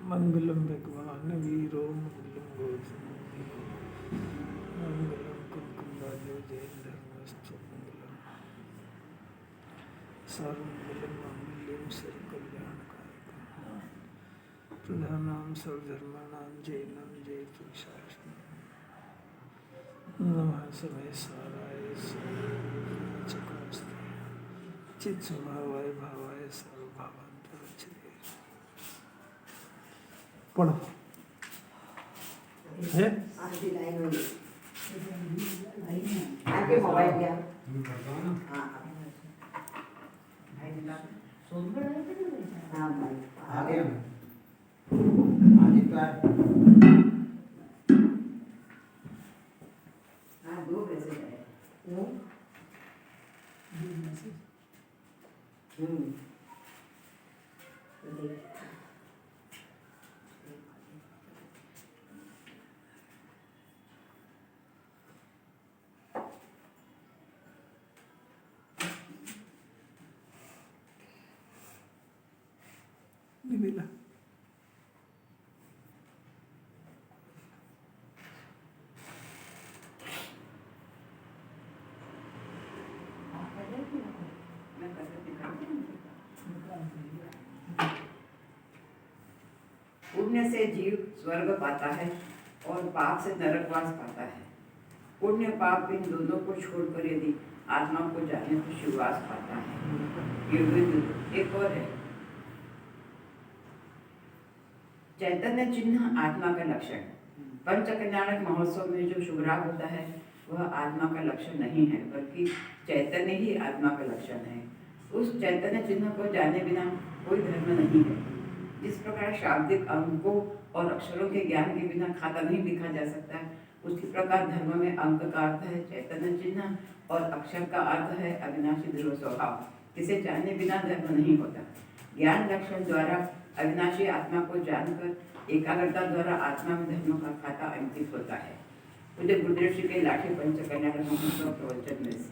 मंगलम भगवान वीरो मंगलम गौतम मंगलम कुमकुंडालो जैन धर्मस्तु मंगलम सर्वमंगलम मांगल्यम सर्वकल्याणकारकम प्रधानां सर्वधर्माणां जैनं जयतु शास्त्रम् नमः सर्वेश्वराय चक्रस्ते चित्स्वभावाय भावाय सर्वभावांतरच्चते। पढ़ो है आपके मोबाइल क्या हाँ भाई आ गया आदित्य हाँ 2 पैसे है नहीं मिला। पुण्य से जीव स्वर्ग पाता है और पाप से नरकवास पाता है। पुण्य पाप इन दोनों को छोड़कर यदि आत्मा को जाने तो शिववास पाता है। एक और है, चैतन्य चिन्ह आत्मा का लक्षण। पंच कल्याणक महोत्सव में जो शुभराग होता है वह आत्मा का लक्षण नहीं है, बल्कि चैतन्य ही आत्मा का लक्षण है। उस चैतन्य चिन्ह को जाने बिना कोई धर्म नहीं है। जिस प्रकार शाब्दिक अंकों और अक्षरों के ज्ञान के बिना खाता नहीं लिखा जा सकता है, उसी प्रकार धर्म में अंक का अर्थ है चैतन्य चिन्ह और अक्षर का अर्थ है अविनाशी ध्रुव स्वभाव। इसे जाने बिना धर्म नहीं होता। ज्ञान लक्षण द्वारा अविनाशी आत्मा को जानकर एकाग्रता द्वारा आत्मा में धर्म का खाता अंकित होता है। मुझे गुरुदेव श्री के लाठी पंच कल्याण प्रवचन में से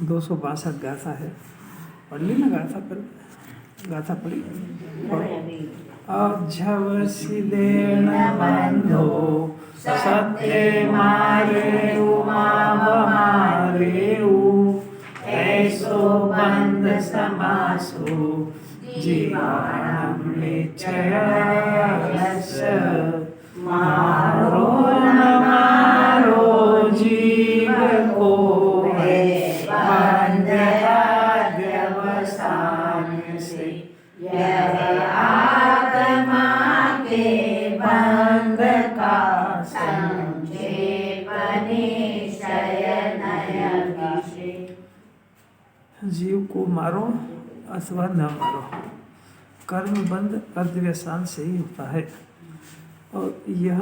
262 गाथा है, पढ़ ली ना गाथा पर गाथा पढ़ी। अझवसिदेन बंधो सत्य मारे मारे ऐसो बंध समासो जीवाणं निश्चय मारो न मारो जीव को बंध अध्यवसान से यह आत्मा के बंध का संक्षेप निश्चय नय विषय। जीव को मारो अथवा न मारो, कर्म बंध अर्धव्यसान से ही होता है और यह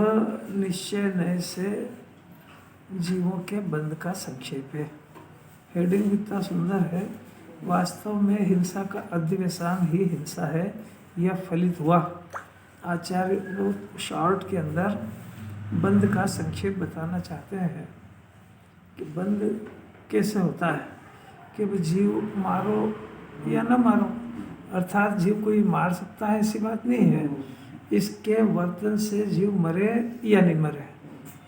निश्चय नय से जीवों के बंध का संक्षेप है। हेडिंग इतना सुंदर है। वास्तव में हिंसा का अर्धव्यसान ही हिंसा है, यह फलित हुआ। आचार्य लोग शॉर्ट के अंदर बंध का संक्षेप बताना चाहते हैं कि बंध कैसे होता है कि जीव मारो या न मारो, अर्थात जीव कोई मार सकता है ऐसी बात नहीं है। इसके वर्तन से जीव मरे या नहीं मरे,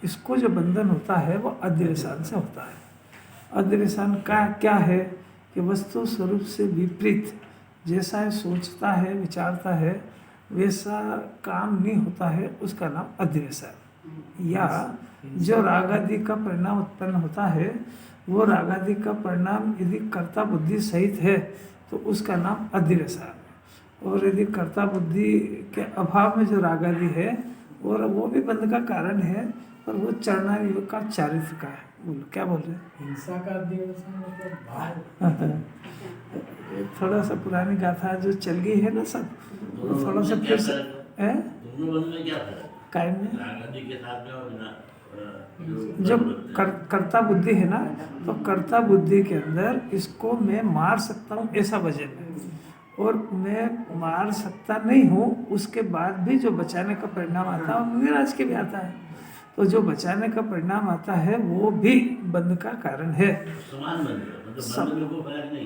इसको जो बंधन होता है वो अध्यवसान से होता है। अध्यवसान का क्या है कि वस्तु स्वरूप से विपरीत जैसा है सोचता है विचारता है वैसा काम नहीं होता है, उसका नाम अध्यवसान। या जो राग आदि का परिणाम उत्पन्न होता है वो राग आदि का परिणाम यदि कर्ता बुद्धि सहित है तो उसका नाम अध्यवसान है। और यदि कर्ता बुद्धि के अभाव में जो राग आदि है और वो भी बंध का कारण है, पर वो चरणायुग का चारित्र का है। बोलो क्या बोल रहे हैं? हिंसा का अध्यवसान मतलब थोड़ा सा पुरानी गाथा जो चल गई है ना सब, थोड़ा सा फिर से है कायम में जब कर्ता बुद्धि है ना, तो कर्ता बुद्धि के अंदर इसको मैं मार सकता हूँ ऐसा वजन है, और मैं मार सकता नहीं हूँ उसके बाद भी जो बचाने का परिणाम आता है निराज के भी आता है। तो जो बचाने का परिणाम आता है वो भी बंध का कारण है।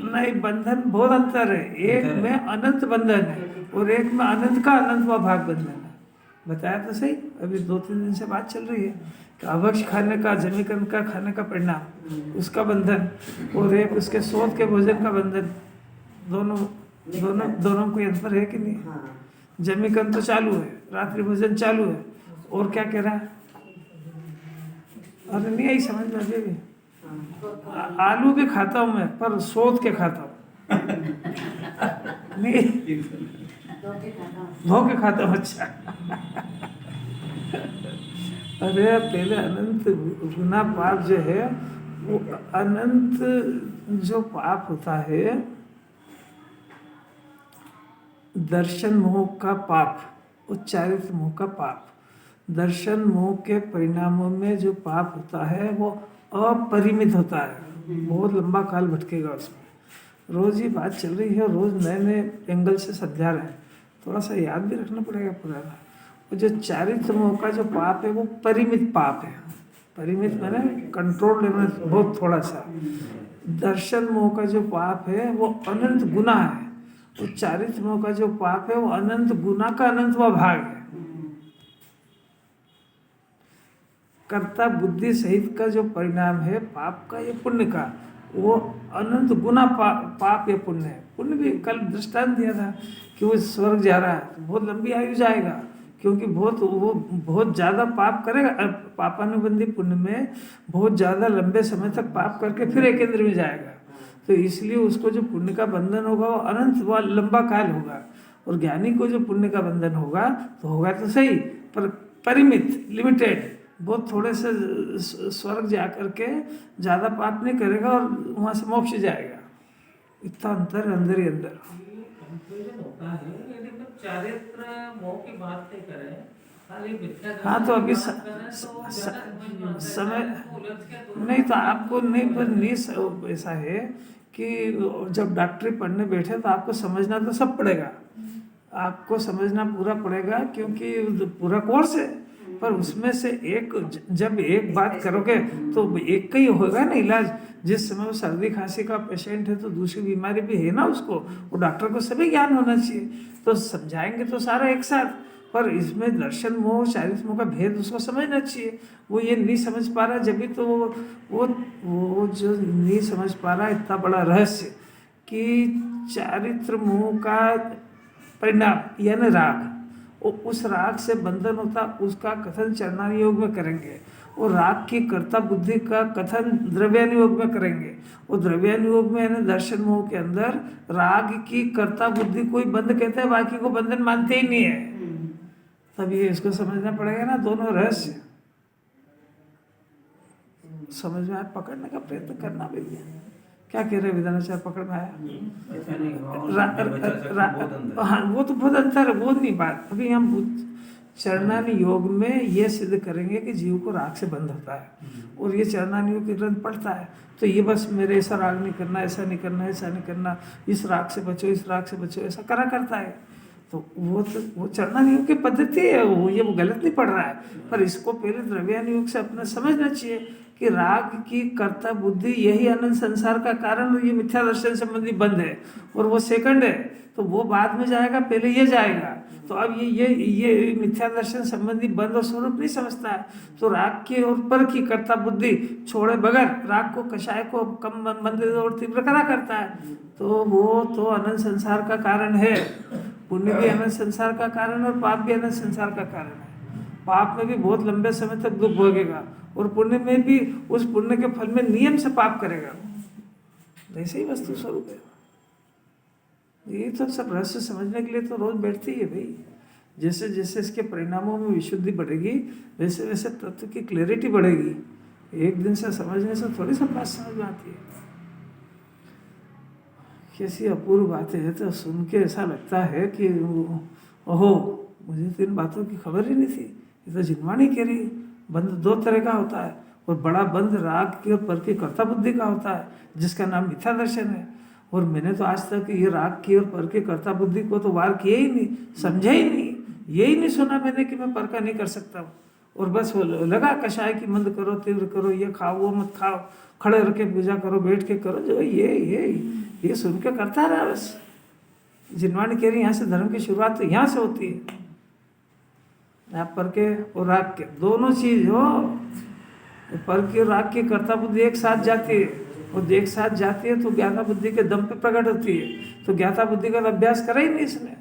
नहीं, बंधन बहुत अंतर है। एक में अनंत बंधन है और एक में अनंत का अनंतवा भाग बंधन है। बताया तो सही, अभी 2-3 दिन से बात चल रही है कि अभक्ष खाने का, जमीकंद का खाने का परिणाम, उसका बंधन, और एक उसके शोध के भोजन का बंधन। दोनों दोनों दोनों कोई अंतर है कि नहीं? जमीकंद तो चालू है, रात्रि भोजन चालू है, और क्या कह रहा है? अरे नहीं आई समझ में अभी भी। आलू भी खाता हूँ मैं, पर सोच के खाता हूँ। नहीं, धो के खाता हूँ। अच्छा। अरे पहले अनंत गुना पाप जो है, वो अनंत जो पाप होता है, दर्शन मोह का पाप, उच्चारित मोह का पाप, दर्शन मोह के परिणामों में जो पाप होता है वो अपरिमित होता है, बहुत लंबा काल भटकेगा उसमें। रोज ही बात चल रही है, रोज नए नए एंगल से समझा रहे हैं, थोड़ा सा याद भी रखना पड़ेगा पुराना। और जो चारित्र मोह का जो पाप है वो परिमित पाप है। परिमित मैंने कंट्रोल लेना बहुत थोड़ा सा। दर्शन मोह का जो पाप है वो अनंत गुना है, तो चारित्र मोह का जो पाप है वो अनंत गुना का अनंतवा भाग है। कर्ता बुद्धि सहित का जो परिणाम है पाप का या पुण्य का, वो अनंत गुना पाप या पुण्य है। पुण्य भी कल दृष्टांत दिया था कि वो स्वर्ग जा रहा है तो बहुत लंबी आयु जाएगा, क्योंकि वो बहुत ज़्यादा पाप करेगा। पापानुबंधी पुण्य में बहुत ज़्यादा लंबे समय तक पाप करके फिर एक केंद्र में जाएगा, तो इसलिए उसको जो पुण्य का बंधन होगा वो अनंत व लंबा काल होगा। और ज्ञानी को जो पुण्य का बंधन होगा तो होगा तो सही, पर परिमित, लिमिटेड, बहुत थोड़े से स्वर्ग जा करके ज़्यादा पाप नहीं करेगा और वहाँ से मोक्ष जाएगा। इतना अंतर अंदर ही अंदर कंफ्यूजन होता है यदि हम चारित्र मोह की बात नहीं करें, खाली मिथ्या हाँ, तो अभी समय नहीं, तो आपको नहीं, पर नहीं ऐसा है कि जब डॉक्टरी पढ़ने बैठे तो आपको समझना तो सब पड़ेगा, आपको समझना पूरा पड़ेगा, क्योंकि पूरा कोर्स है। पर उसमें से एक, जब एक बात करोगे तो एक का ही होगा ना इलाज। जिस समय वो सर्दी खांसी का पेशेंट है तो दूसरी बीमारी भी है ना उसको, वो डॉक्टर को सभी ज्ञान होना चाहिए, तो समझाएंगे तो सारा एक साथ। पर इसमें दर्शन मोह, चारित्र मोह का भेद उसको समझना चाहिए। वो ये नहीं समझ पा रहा, जब भी तो वो जो नहीं समझ पा रहा इतना बड़ा रहस्य कि चारित्र मोह का परिणाम यानी राग, उस राग से बंधन होता, उसका कथन चरणानुयोग में करेंगे। और राग की कर्ता बुद्धि का कथन द्रव्यानुयोग में करेंगे। और द्रव्यानुयोग में यानी दर्शन मोह के अंदर राग की कर्ता बुद्धि कोई बंध कहते हैं, बाकी को बंधन मानते ही नहीं है। तब ये इसको समझना पड़ेगा ना, दोनों रहस्य समझ में आए, पकड़ने का प्रयत्न करना भैया। क्या कह रहे विधानाचार्य, पकड़ में आया? हाँ, वो तो बहुत अंतर है, वो नहीं बात। अभी हम चरणानि योग में ये सिद्ध करेंगे कि जीव को राग से बंध होता है, और ये चरणानि योग के ग्रंथ पढ़ता है तो ये बस मेरे ऐसा राग नहीं करना, ऐसा नहीं करना, ऐसा नहीं करना, इस राग से बचो, इस राग से बचो, ऐसा करा करता है। तो वो चरणानि योग की पद्धति है, वो गलत नहीं पढ़ रहा है। पर इसको पहले द्रव्यानि योग से अपना समझना चाहिए कि राग की कर्ता बुद्धि यही अनंत संसार का कारण, ये मिथ्या दर्शन संबंधी बंध है, और वो सेकंड है, तो वो बाद में जाएगा, पहले ये जाएगा। तो अब ये मिथ्या दर्शन संबंधी बंध और स्वरूप नहीं समझता है, तो राग के और पर की कर्ता बुद्धि छोड़े बगैर राग को, कषाय को कम मंद और तीव्र करा करता है, तो वो तो अनंत संसार का कारण है। पुण्य भी अनंत संसार का कारण और पाप भी अनंत संसार का कारण है। पाप में भी बहुत लंबे समय तक दुख भोगेगा, और पुण्य में भी उस पुण्य के फल में नियम से पाप करेगा। ऐसे ही वस्तु स्वरूप है। ये तो सब रहस्य समझने के लिए तो रोज बैठती है भाई। जैसे जैसे इसके परिणामों में विशुद्धि बढ़ेगी, वैसे वैसे तत्व की क्लैरिटी बढ़ेगी। एक दिन से समझने से थोड़ी सब बात समझ में आती है। कैसी अपूर्व बातें हैं, तो सुन के ऐसा लगता है कि ओहो, मुझे तो इन बातों की खबर ही नहीं थी। ये तो जिनवाणी कह रही। बंध दो तरह का होता है, और बड़ा बंध राग की और पर की कर्ता बुद्धि का होता है, जिसका नाम मिथ्या दर्शन है। और मैंने तो आज तक ये राग की और पर की कर्ता बुद्धि को तो वार किया ही नहीं, समझा ही नहीं, यही नहीं सुना मैंने कि मैं पर का नहीं कर सकता हूँ। और बस लगा कषाय की मंद करो, तीव्र करो, ये खाओ वो मत खाओ, खड़े रख के पूजा करो, बैठ के करो, जो ये सुन के करता रहा बस। जिनवाणी कह रही यहाँ से धर्म की शुरुआत तो यहाँ से होती है। आप पर के और राग के दोनों चीज हो, पर की और राग की कर्ता बुद्धि एक साथ जाती है, और एक साथ जाती है तो ज्ञाता बुद्धि के दम पे प्रकट होती है। तो ज्ञाता बुद्धि का अभ्यास करा ही नहीं इसने,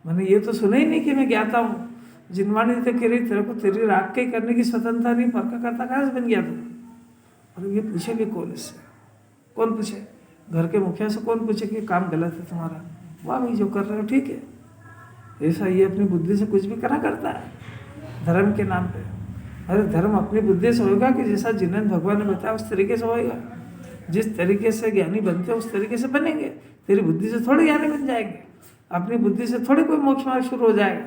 मैंने ये तो सुना ही नहीं कि मैं ज्ञाता हूँ। जिनवाणी तो कह रही तेरे को तेरी राग के करने की स्वतंत्रता नहीं, पर का कर्ता कहाँ से बन गया तू? और ये पूछे भी कौन इससे? कौन पूछे? घर के मुखिया से कौन पूछे कि काम गलत है तुम्हारा? वाह भाई, जो कर रहे हो ठीक है। ऐसा ये अपनी बुद्धि से कुछ भी करा करता है धर्म के नाम पे। अरे धर्म अपनी बुद्धि से होगा कि जैसा जिन्हें भगवान ने बताया उस तरीके से होएगा। जिस तरीके से ज्ञानी बनते हैं उस तरीके से बनेंगे। तेरी बुद्धि से थोड़े ज्ञानी बन जाएंगे, अपनी बुद्धि से थोड़ी कोई मोक्ष मार्ग शुरू हो जाएगा।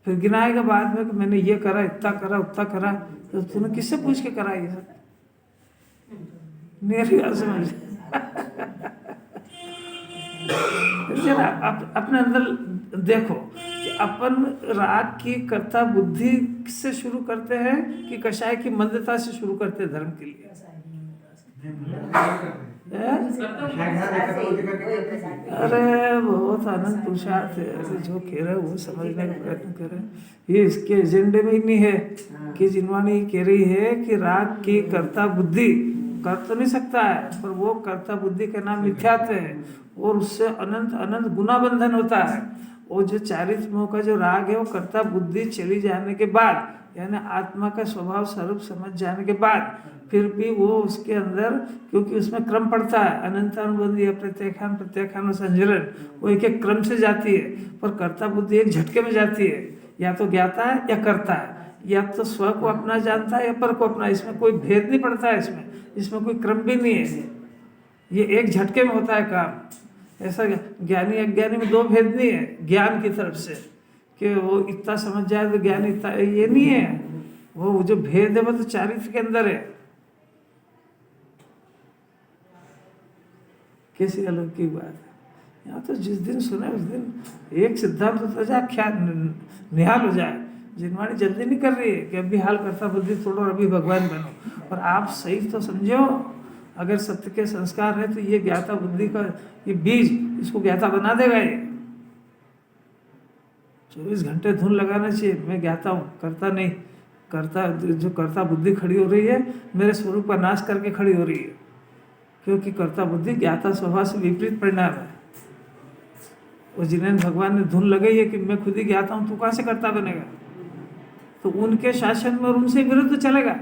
फिर गिनाएगा बाद में कि मैंने ये करा, इतना करा, उतना करा। तो तूने किससे पूछ के करा ये सब? मेरी बात समझ। जरा अपने अंदर देखो कि अपन राग की कर्ता बुद्धि से शुरू करते हैं कि कषाय की मंदता से शुरू करते हैं धर्म के लिए। अरे बहुत आनंद पुरुषार्थ है, जो कह रहे वो समझने का प्रयत्न कर रहे हैं। ये इसके एजेंडे में ही नहीं है कि जिनवाणी कह रही है कि राग की कर्ता बुद्धि कर तो नहीं सकता है, पर वो कर्ता बुद्धि का नाम मिथ्यात्व है, और उससे अनंत अनंत गुना बंधन होता है। वो जो चारित्र मोह का जो राग है वो कर्ता बुद्धि चली जाने के बाद, यानी आत्मा का स्वभाव स्वरूप समझ जाने के बाद, फिर भी वो उसके अंदर, क्योंकि उसमें क्रम पड़ता है, अनंतानुबंधी, प्रत्याख्यान, प्रत्याख्यान और संजरण, वो एक एक क्रम से जाती है। पर कर्ता बुद्धि एक झटके में जाती है, या तो ज्ञाता है या करता है, या तो स्व को अपना जानता है या पर को अपना। इसमें कोई भेद नहीं पड़ता है, इसमें कोई क्रम भी नहीं है। ये एक झटके में होता है काम। ऐसा ज्ञानी अज्ञानी में दो भेद नहीं है ज्ञान की तरफ से कि वो इतना समझ जाए तो ज्ञानी इतना, ये नहीं है। वो जो भेद है वो तो चारित्र के अंदर है। कैसी अलौकिक बात है। यहाँ तो जिस दिन सुने उस दिन एक सिद्धांत होता जाए, क्या निहाल हो जाए। जिनवाणी जल्दी नहीं कर रही है कि अभी हाल करता बुद्धि तोड़ो और अभी भगवान बनो। और आप सही तो समझो, अगर सत्य के संस्कार है तो ये ज्ञाता बुद्धि का ये बीज इसको ज्ञाता बना देगा। ये 24 घंटे धुन लगाना चाहिए, मैं ज्ञाता हूँ, करता नहीं। करता जो करता बुद्धि खड़ी हो रही है मेरे स्वरूप का नाश करके खड़ी हो रही है, क्योंकि कर्ता बुद्धि ज्ञाता स्वभाव से विपरीत परिणाम है। और जिन्हें भगवान ने धुन लगाई है कि मैं खुद ही ज्ञाता हूँ, तू कहाँ से कर्ता बनेगा? तो उनके शासन में और उनसे विरुद्ध चलेगा।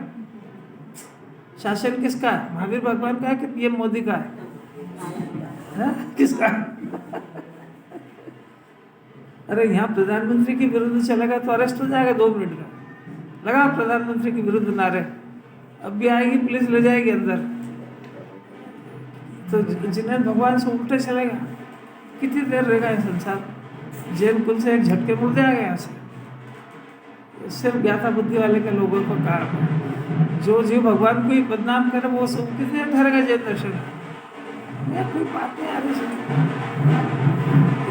शासन किसका है? महावीर भगवान का है कि पीएम मोदी का है? किसका? अरे यहाँ प्रधानमंत्री के विरुद्ध चलेगा तो अरेस्ट हो जाएगा 2 मिनट में। लगा प्रधानमंत्री के विरुद्ध नारे, अब भी आएगी पुलिस ले जाएगी अंदर। तो जिन्हें भगवान से उल्टे चलेगा, कितनी देर रहेगा ये संसार? जैन कुल से एक झटके मुड़ जाएगा यहाँ से। सिर्फ ज्ञाता बुद्धि वाले के लोगों को काम है। जो जीव भगवान को ही बदनाम करे वो सब कितनी देर ठहरेगा जैन दर्शन? यह कोई बात नहीं आ रही।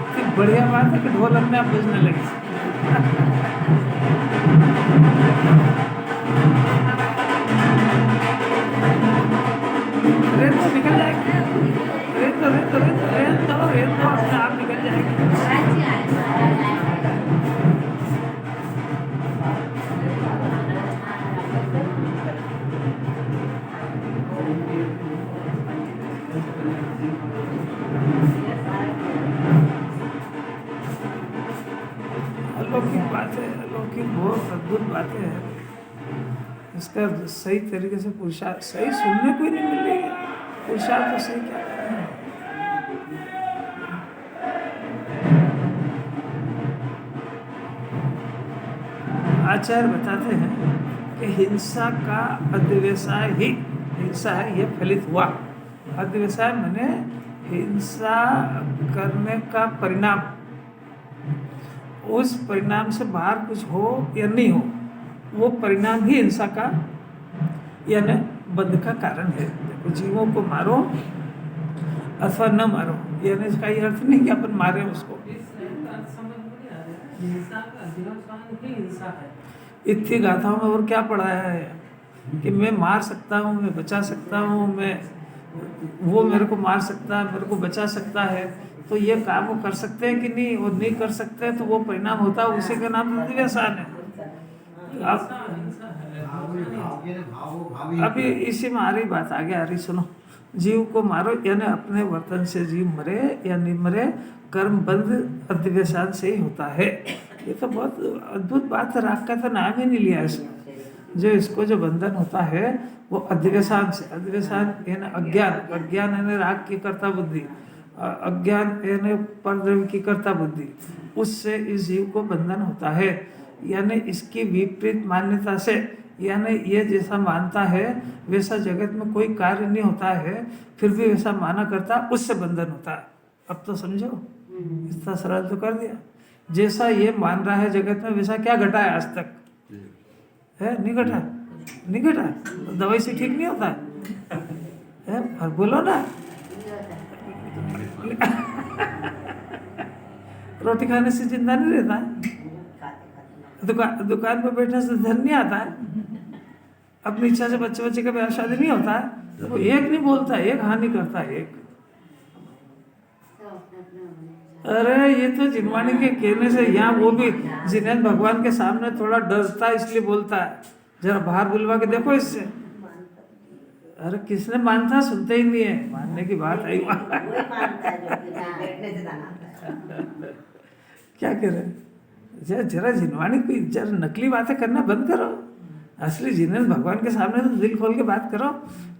इतनी बढ़िया बात है कि ढोल अपने आप बजने लगे। रेत तो निकल जाएगी, रेत तो अपने आप निकल जाएगी। अलौकिक बात है, अलौकिक बहुत अद्भुत बातें हैं। इसका सही तरीके से पुरुषार्थ सही सुनने को ही नहीं मिल रही है। पुरुषार्थ तो सही क्या है? आचार्य बताते हैं कि हिंसा का अध्यवसाय ही हिंसा है, यह फलित हुआ। अध्यवसाय माने हिंसा करने का परिणाम, उस परिणाम से बाहर कुछ हो या नहीं हो, वो परिणाम ही हिंसा का यानी बंध का कारण है। देखो, जीवों को मारो अथवा न मारो, यानी इसका ये अर्थ नहीं कि अपन मारे उसको। इतनी गाथाओं में और क्या पढ़ाया है कि मैं मार सकता हूँ, मैं बचा सकता हूँ, मैं वो मेरे को मार सकता है, मेरे को बचा सकता है। तो ये काम वो कर सकते हैं कि नहीं, और नहीं कर सकते हैं तो वो परिणाम होता है, उसी का नाम व्यसन है। अभी इसी में आ रही बात, आगे आ रही, सुनो। जीव को मारो यानी अपने वर्तन से जीव मरे या नहीं मरे, कर्म बंध अध्यवसान से ही होता है। ये तो बहुत अद्भुत बात है, राग का तो नाम ही नहीं लिया इसने। जो इसको जो बंधन होता है वो अध्यवसान से, अध्यवसान यानी अज्ञान, अज्ञान यानी राग की कर्ता बुद्धि, अज्ञान यानी परद्रव्य की कर्ता बुद्धि, उससे इस जीव को बंधन होता है। यानी इसकी विपरीत मान्यता से, यानी ये जैसा मानता है वैसा जगत में कोई कार्य नहीं होता है, फिर भी वैसा माना करता, उससे बंधन होता है। अब तो समझो, इतना सरल तो कर दिया। जैसा ये मान रहा है जगत में, वैसा क्या घटा है आज तक? है नहीं घटा, नहीं घटा। दवाई से ठीक नहीं होता है, और बोलो ना। रोटी खाने से जिंदा नहीं रहता है, दुकान पर बैठने से धन नहीं आता है, अपनी इच्छा से बच्चे का ब्याह शादी नहीं होता है। तो एक नहीं बोलता, एक हानि करता है एक। अरे ये तो जिनवाणी के कहने से, यहाँ वो भी जिनेन भगवान के सामने थोड़ा डरता है इसलिए बोलता है, जरा बाहर बुलवा के देखो इससे। अरे किसने मानता, सुनते ही नहीं है, मानने की बात आई। क्या कह रहे, जरा जिनवाणी की जरा नकली बातें करना बंद करो, असली जिनेन भगवान के सामने तो दिल खोल के बात करो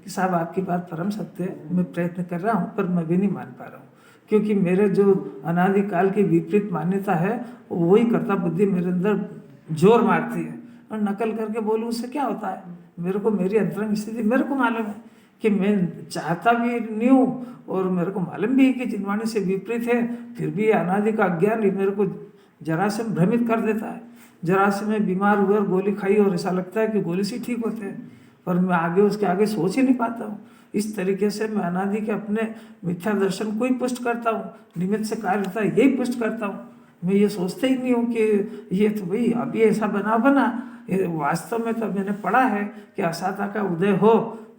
कि साहब आपकी बात परम सत्य है, मैं प्रयत्न कर रहा हूँ पर मैं भी नहीं मान पा रहा हूँ, क्योंकि मेरे जो अनादिकाल की विपरीत मान्यता है वही कर्ता बुद्धि मेरे अंदर जोर मारती है। और नकल करके बोलूँ उससे क्या होता है? मेरे को मेरी अंतरंग स्थिति मेरे को मालूम है कि मैं चाहता भी नहीं हूँ, और मेरे को मालूम भी है कि जिनवाणी से विपरीत है, फिर भी अनादि का अज्ञान मेरे को जरा से भ्रमित कर देता है। जरा से मैं बीमार हुआ और गोली खाई और ऐसा लगता है कि गोली से ठीक होते हैं, पर मैं आगे उसके आगे सोच ही नहीं पाता हूँ। इस तरीके से मैं अनादि के अपने मिथ्या दर्शन को ही पुष्ट करता हूँ, निमित्त से कार्य होता है यही पुष्ट करता हूँ। मैं ये सोचता ही नहीं हूँ कि ये तो भाई अभी ऐसा बना, वास्तव में तो मैंने पढ़ा है कि असाता का उदय हो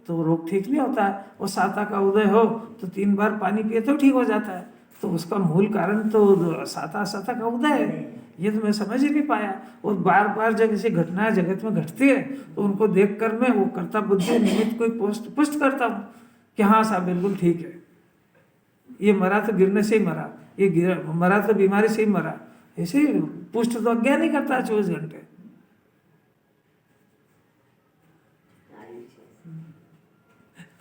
तो रोग ठीक नहीं होता है, और साता का उदय हो तो 3 बार पानी पिए तो ठीक हो जाता है। तो उसका मूल कारण तो साता का उदय है, ये तो मैं समझ ही नहीं पाया। और बार बार जब ऐसी घटनाएं जगत में घटती है तो उनको देखकर मैं वो कर्ता बुद्धि निमित्त को पुष्ट करता हूँ कि हाँ साहब बिल्कुल ठीक है, ये मरा तो गिरने से ही मरा, ये मरा तो बीमारी से ही मरा, ऐसे पुष्ट तो अज्ञान नहीं करता 24 घंटे।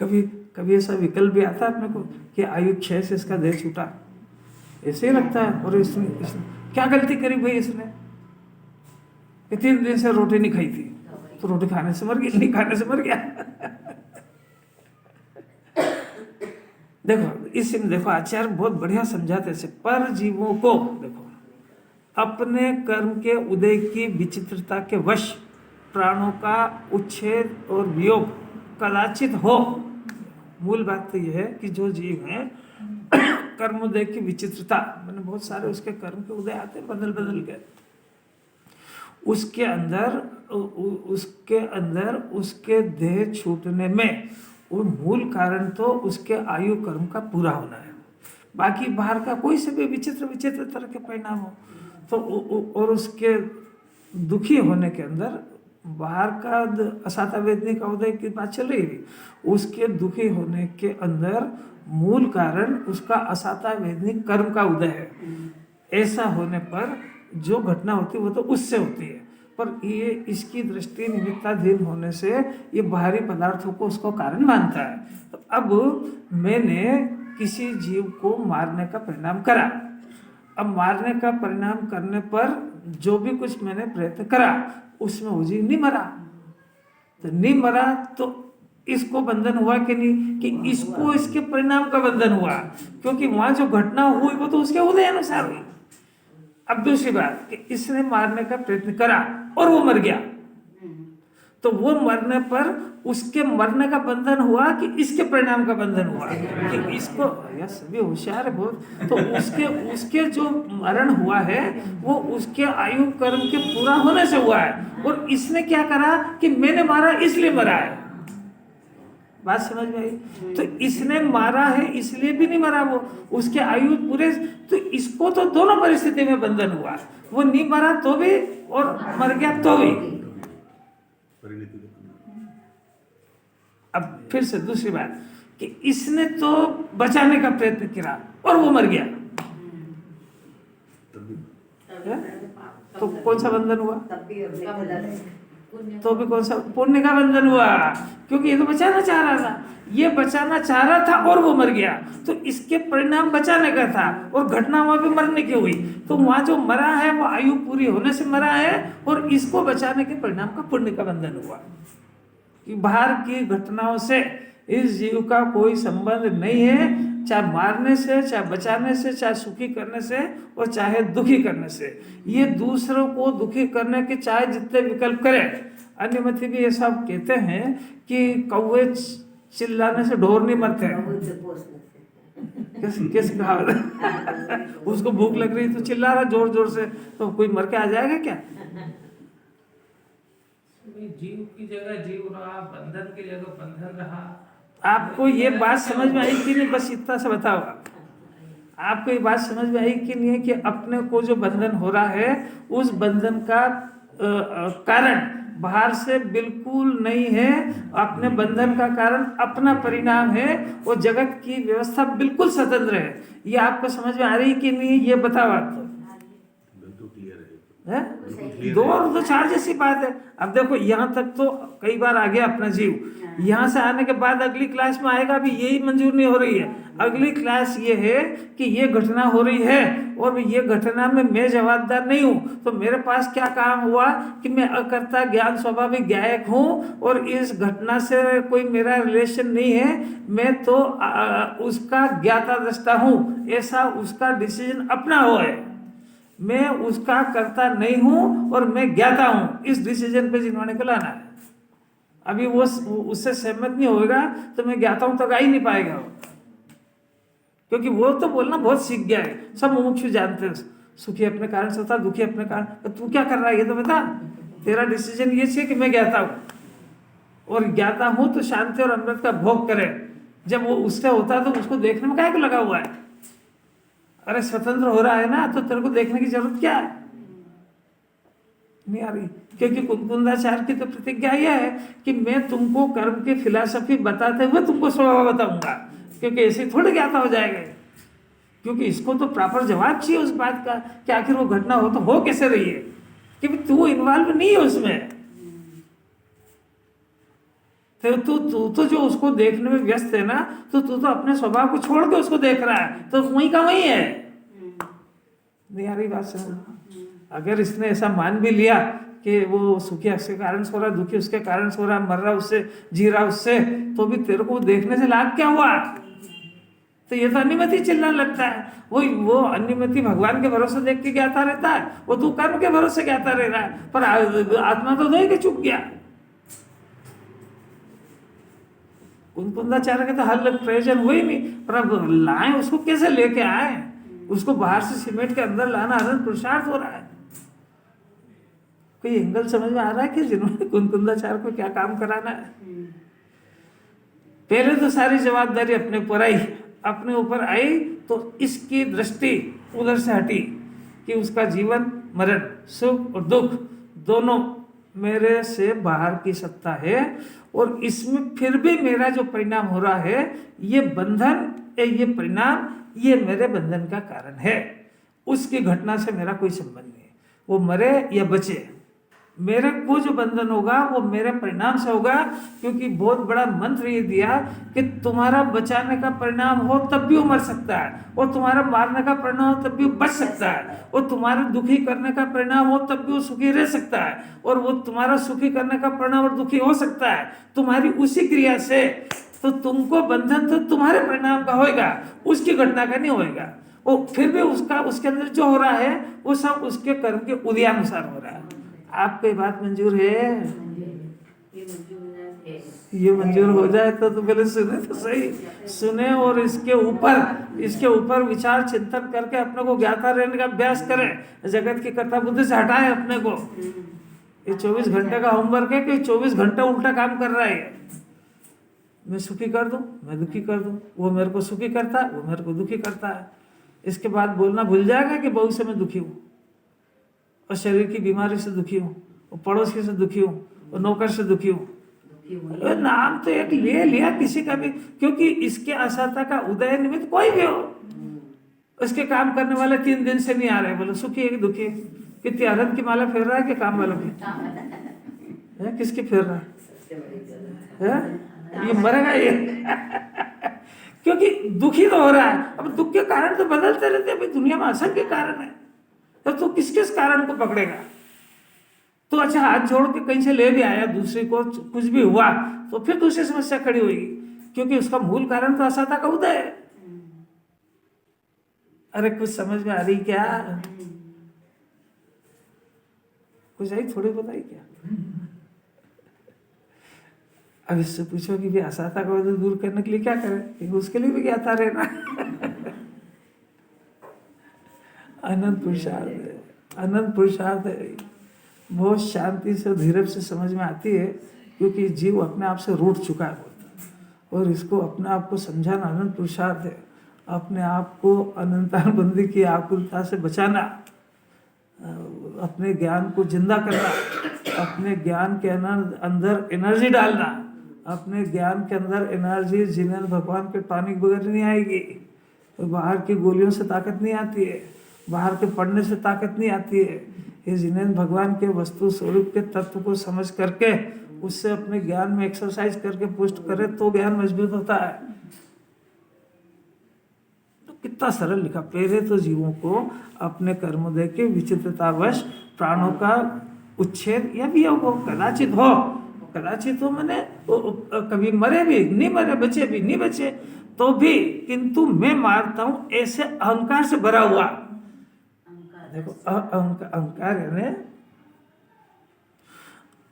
कभी ऐसा विकल्प भी आता है अपने को कि आयु क्षय से इसका देह छूटा, ऐसे ही लगता है। और इसने क्या गलती करी भाई, इसने 3 दिन से रोटी नहीं खाई थी, तो रोटी खाने से मर गया, नहीं खाने से मर गया। देखो इसमें देखो आचार्य बहुत बढ़िया समझाते हैं, पर जीवों को देखो अपने कर्म के उदय की विचित्रता के वश प्राणों का उच्छेद और वियोग कदाचित हो। मूल बात तो यह है कि जो जीव है कर्मोदय की विचित्रता, मैंने बहुत सारे उसके कर्म के उदय आते हैं बदल के, उसके अंदर उसके देह छूटने में वो मूल कारण तो उसके आयु कर्म का पूरा होना है। बाकी बाहर का कोई से भी विचित्र तरह के परिणाम हो तो और उसके दुखी होने के अंदर बाहर का असाता वेदनी का उदय की बात चल रही है, उसके दुखी होने के अंदर मूल कारण उसका असाता वेदनी कर्म का उदय है। ऐसा होने पर जो घटना होती है वो तो उससे होती है, पर ये इसकी दृष्टि निमित्ताधीन होने से ये बाहरी पदार्थों को उसको कारण मानता है। तो अब मैंने किसी जीव को मारने का परिणाम करा, अब मारने का परिणाम करने पर जो भी कुछ मैंने प्रयत्न करा उसमें वो जीव नहीं मरा, तो नहीं मरा तो इसको बंधन हुआ कि नहीं, कि इसको इसके परिणाम का बंधन हुआ, क्योंकि वहां जो घटना हुई वो तो उसके उदय अनुसार हुई। अब दूसरी बात कि इसने मारने का प्रयत्न करा और वो मर गया, तो वो मरने पर उसके मरने का बंधन हुआ कि इसके परिणाम का बंधन हुआ, कि इसको यार सभी होशियार है बहुत, तो उसके जो मरण हुआ है वो उसके आयु कर्म के पूरा होने से हुआ है, और इसने क्या करा कि मैंने मारा इसलिए मरा है। बात समझ में आई? तो इसने मारा है इसलिए भी नहीं मरा वो, उसके आयु पूरे, तो इसको तो दोनों परिस्थिति में बंधन हुआ, वो नहीं मरा तो भी और मर गया तो भी। अब फिर से दूसरी बात कि इसने तो बचाने का प्रयत्न किया और वो मर गया, तो कौन सा बंधन हुआ? तो भी कौन सा पुण्य का बंधन हुआ, क्योंकि ये तो बचाना चाह रहा था, ये बचाना चाह रहा था और वो मर गया, तो इसके परिणाम बचाने का था और घटना वहां पे मरने की हुई, तो वहां जो मरा है वो आयु पूरी होने से मरा है और इसको बचाने के परिणाम का पुण्य का बंधन हुआ। कि बाहर की घटनाओं से इस जीव का कोई संबंध नहीं है, चाहे मारने से, चाहे बचाने से, चाहे सुखी करने से और चाहे दुखी करने से। ये दूसरों को दुखी करने के चाहे जितने विकल्प करे, अन्यमति भी ये सब कहते हैं कि कौवे चिल्लाने से ढोर नहीं मरते। किस कहावत उसको भूख लग रही तो चिल्ला रहा जोर जोर से, तो कोई मर के आ जाएगा क्या? जीव की जगह जीव रहा, बंधन की जगह बंधन रहा। आपको ये बात समझ में आई कि नहीं? बस इतना सा बताओ, आपको ये बात समझ में आई कि नहीं है कि अपने को जो बंधन हो रहा है उस बंधन का कारण बाहर से बिल्कुल नहीं है, अपने बंधन का कारण अपना परिणाम है, वो जगत की व्यवस्था बिल्कुल स्वतंत्र है। ये आपको समझ में आ रही कि नहीं? ये बताओ आप है? दो और दो चार जैसी बात है। अब देखो यहाँ तक तो कई बार आ गया अपना जीव, यहाँ से आने के बाद अगली क्लास में आएगा भी यही मंजूर नहीं हो रही है। अगली क्लास ये है कि ये घटना हो रही है और ये घटना में मैं जवाबदार नहीं हूँ, तो मेरे पास क्या काम हुआ कि मैं अकर्ता ज्ञान स्वाभाविक ज्ञायक हूँ और इस घटना से कोई मेरा रिलेशन नहीं है, मैं तो उसका ज्ञाता दृष्टा हूँ, ऐसा उसका डिसीजन अपना हो है, मैं उसका कर्ता नहीं हूं और मैं ज्ञाता हूं। इस डिसीजन पे जिन्होंने को लाना है, अभी वो उससे सहमत नहीं होगा तो मैं ज्ञाता हूं तक आ ही नहीं पाएगा वो, क्योंकि वो तो बोलना बहुत सीख गया है, सब मुमुक्षु जानते हैं, सुखी अपने कारण से होता, दुखी अपने कारण। तो तू क्या कर रहा है ये तो बता, तेरा डिसीजन ये है कि मैं ज्ञाता हूं और ज्ञाता हूं तो शांति और अमृत का भोग करे। जब वो उससे होता तो उसको देखने में काहे को लगा हुआ है? अरे स्वतंत्र हो रहा है ना, तो तेरे को देखने की जरूरत क्या है? नहीं आ रही, क्योंकि कुंकुंदाचार्य की तो प्रतिज्ञा यह है कि मैं तुमको कर्म की फिलॉसफी बताते हुए तुमको स्वभाव बताऊंगा, क्योंकि ऐसे थोड़े ज्ञाता हो जाएगा, क्योंकि इसको तो प्रॉपर जवाब चाहिए उस बात का कि आखिर वो घटना हो तो हो कैसे रही है, कि तू इन्वॉल्व नहीं है उसमें, तू तो जो उसको देखने में व्यस्त है ना, तो तू तो अपने स्वभाव को छोड़ के उसको देख रहा है, तो वही का वही है। नहीं आ रही बात समझ? अगर इसने ऐसा मान भी लिया कि वो सुखी उसके कारण सो रहा, दुखी उसके कारण सो रहा, मर रहा उससे, जी रहा उससे, तो भी तेरे को देखने से लाभ क्या हुआ? तो ये तो अन्यमति चिल्लाने लगता है। वो अन्यमति भगवान के भरोसे देख के ज्ञाता रहता है, वो तू कर्म के भरोसे ज्ञाता रह रहा है, पर आत्मा तो दो के चुक गया। कुंकुंदाचार्य के तो हल प्रयोजन हुई नहीं, पर अब लाए उसको कैसे लेके आए? उसको बाहर से सीमेंट के अंदर लाना अनंत पुरुषार्थ हो रहा है। कोई एंगल समझ में आ रहा है कि जिन्होंने कुंकुंदाचार्य को क्या काम कराना है? पहले तो सारी जवाबदारी अपने ऊपर आई, अपने ऊपर आई तो इसकी दृष्टि उधर से हटी कि उसका जीवन मरण, सुख और दुख दोनों मेरे से बाहर की सत्ता है, और इसमें फिर भी मेरा जो परिणाम हो रहा है, ये बंधन, ये परिणाम, ये मेरे बंधन का कारण है। उसकी घटना से मेरा कोई संबंध नहीं, वो मरे या बचे, मेरे को जो बंधन होगा वो मेरे परिणाम से होगा, क्योंकि बहुत बड़ा मंत्र ये दिया कि तुम्हारा बचाने का परिणाम हो तब भी वो मर सकता है, और तुम्हारा मारने का परिणाम हो तब भी वो बच सकता है, और तुम्हारे दुखी करने का परिणाम हो तब भी वो सुखी रह सकता है, और वो तुम्हारा सुखी करने का परिणाम और दुखी हो सकता है तुम्हारी उसी क्रिया से। तो तुमको बंधन तो तुम्हारे परिणाम का होएगा, उसकी घटना का नहीं होएगा। वो फिर भी उसके अंदर जो हो रहा है वो सब उसके कर्म के उदयानुसार हो रहा है। आपको ये बात मंजूर है? ये मंजूर हो जाए तो पहले सुने तो सही, सुने और इसके ऊपर विचार चिंतन करके अपने को ज्ञाता रहने का अभ्यास करें, जगत की कर्ता बुद्धि से हटाए अपने को। ये 24 घंटे का होमवर्क है कि 24 घंटे उल्टा काम कर रहा है, मैं सुखी कर दूं, मैं दुखी कर दूं, वो मेरे को सुखी करता है, वो मेरे को दुखी करता है। इसके बाद बोलना भूल जाएगा कि बहू से मैं दुखी हूँ, और शरीर की बीमारी से दुखी हूँ, और पड़ोसी से दुखी हूँ, और नौकर से दुखी हूँ। नाम तो एक ले लिया किसी का भी, क्योंकि इसके असहता का उदय निमित्त कोई भी हो, उसके काम करने वाले 3 दिन से नहीं आ रहे, बोलो सुखी है कि दुखी है? कितनी अरब की माला फेर रहा है कि काम वालों की है? किसकी फेर रहा है? ये मरेगा ये क्योंकि दुखी तो हो रहा है। अब दुख के कारण तो बदलते रहते हैं, अभी दुनिया में असंख्य कारण है, तो तू किस किस कारण को पकड़ेगा? तो अच्छा हाथ जोड़ के कहीं से ले भी आया, दूसरे को कुछ भी हुआ तो फिर दूसरी समस्या खड़ी होगी, क्योंकि उसका मूल कारण तो असहता का उदय है। अरे कुछ समझ में आ रही क्या? कुछ आई थोड़ी बताई क्या? अब इससे पूछो कि भी असहता का उदय दूर करने के लिए क्या करें? उसके लिए भी ज्ञाता रहना अनंत पुरुषार्थ है, अनंत पुरुषार्थ है। बहुत शांति से धीरज से समझ में आती है, क्योंकि जीव अपने आप से रूठ चुका है बहुत, और इसको अपने आप को समझाना अनंत पुरुषार्थ है। अपने आप को अनंतानुबंधी की आकुलता से बचाना, अपने ज्ञान को जिंदा करना, अपने ज्ञान के अंदर एनर्जी डालना। अपने ज्ञान के अंदर एनर्जी जिन्हें भगवान के टॉनिक बगैर नहीं आएगी, तो बाहर की गोलियों से ताकत नहीं आती है, बाहर के पढ़ने से ताकत नहीं आती है। ये जिन्हें भगवान के वस्तु स्वरूप के तत्व को समझ करके उससे अपने ज्ञान में एक्सरसाइज करके पुष्ट करे तो ज्ञान मजबूत होता है। तो कितना सरल लिखा, पहले तो जीवों को अपने कर्मोदय के विचित्रतावश प्राणों का उच्छेद या वियोग हो, कदाचित हो, कदाचित हो मैंने कभी मरे भी नहीं मरे, बचे भी नहीं बचे तो भी, किंतु मैं मारता हूं ऐसे अहंकार से भरा हुआ। देखो अहंकार यानी